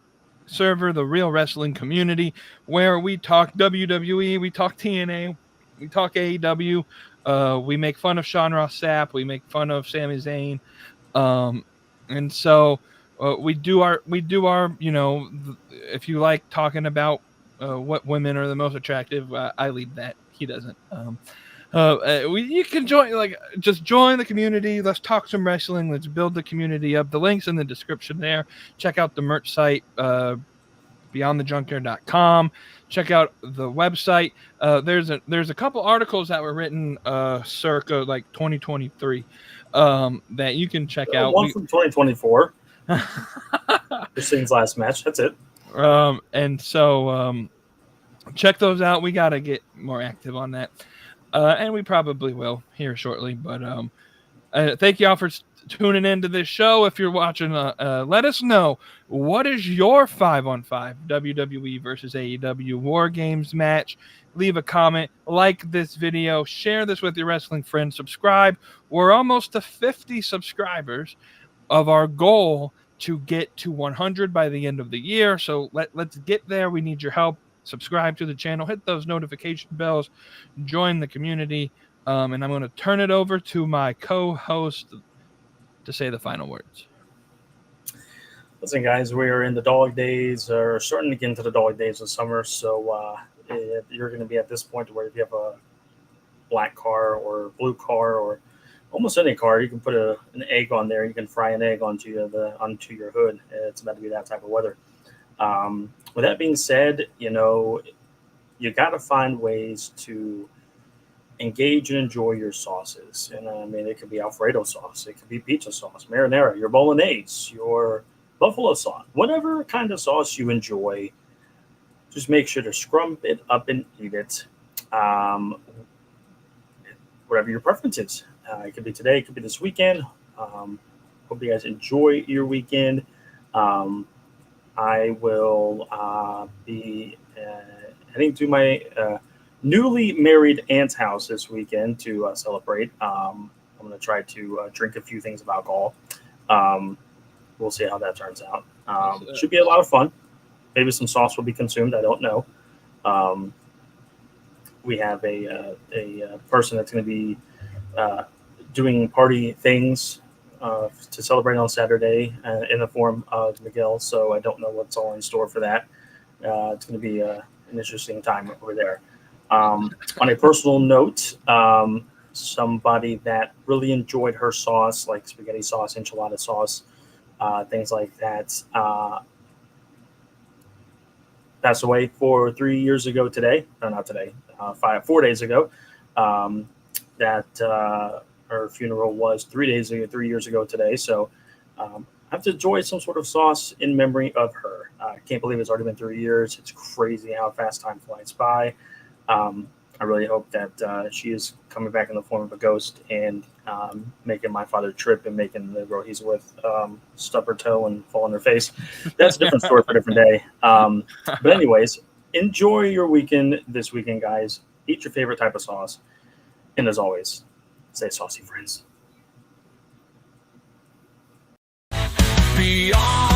server, the Real Wrestling Community, where we talk WWE, we talk TNA, we talk AEW. We make fun of Sean Ross Sapp. We make fun of Sami Zayn. And so we do our, if you like talking about what women are the most attractive, I lead that. He doesn't. You can just join the community. Let's talk some wrestling. Let's build the community up. The link's in the description there. Check out the merch site, beyondthejunkyard.com. Check out the website. There's a couple articles that were written circa like 2023 that you can check out. One from 2024. Christine's last match. That's it. And so check those out. We got to get more active on that. And we probably will here shortly. But thank y'all for tuning into this show. If you're watching, let us know, what is your 5-on-5 WWE versus AEW WarGames match? Leave a comment, like this video, share this with your wrestling friends, subscribe. We're almost to 50 subscribers of our goal to get to 100 by the end of the year. So let's get there. We need your help. Subscribe to the channel, hit those notification bells, join the community. And I'm going to turn it over to my co-host to say the final words. Listen, guys, we are in the dog days, or starting to get into the dog days of summer. So you're going to be at this point where if you have a black car or blue car or almost any car, you can put an egg on there. You can fry an egg onto your hood. It's about to be that type of weather. With that being said, you got to find ways to engage and enjoy your sauces. And I mean, it could be Alfredo sauce, it could be pizza sauce, marinara, your bolognese, your buffalo sauce, whatever kind of sauce you enjoy. Just make sure to scrump it up and eat it. Whatever your preference is. It could be today, it could be this weekend. Hope you guys enjoy your weekend. I will be heading to my newly married aunt's house this weekend to celebrate. I'm going to try to drink a few things of alcohol. We'll see how that turns out. Should be a lot of fun. Maybe some sauce will be consumed. I don't know. We have a person that's going to be doing party things to celebrate on Saturday in the form of Miguel. So I don't know what's all in store for that. It's going to be an interesting time over there. On a personal note, somebody that really enjoyed her sauce, like spaghetti sauce, enchilada sauce, things like that, passed away 4 years ago today. No, not today. 4 days ago. That her funeral was 3 years ago today. So I have to enjoy some sort of sauce in memory of her. I can't believe it's already been 3 years. It's crazy how fast time flies by. I really hope that she is coming back in the form of a ghost and making my father trip and making the girl he's with stub her toe and fall on her face. That's a different story for a different day. But anyways, enjoy your weekend this weekend, guys. Eat your favorite type of sauce. And as always, stay saucy, friends. Beyond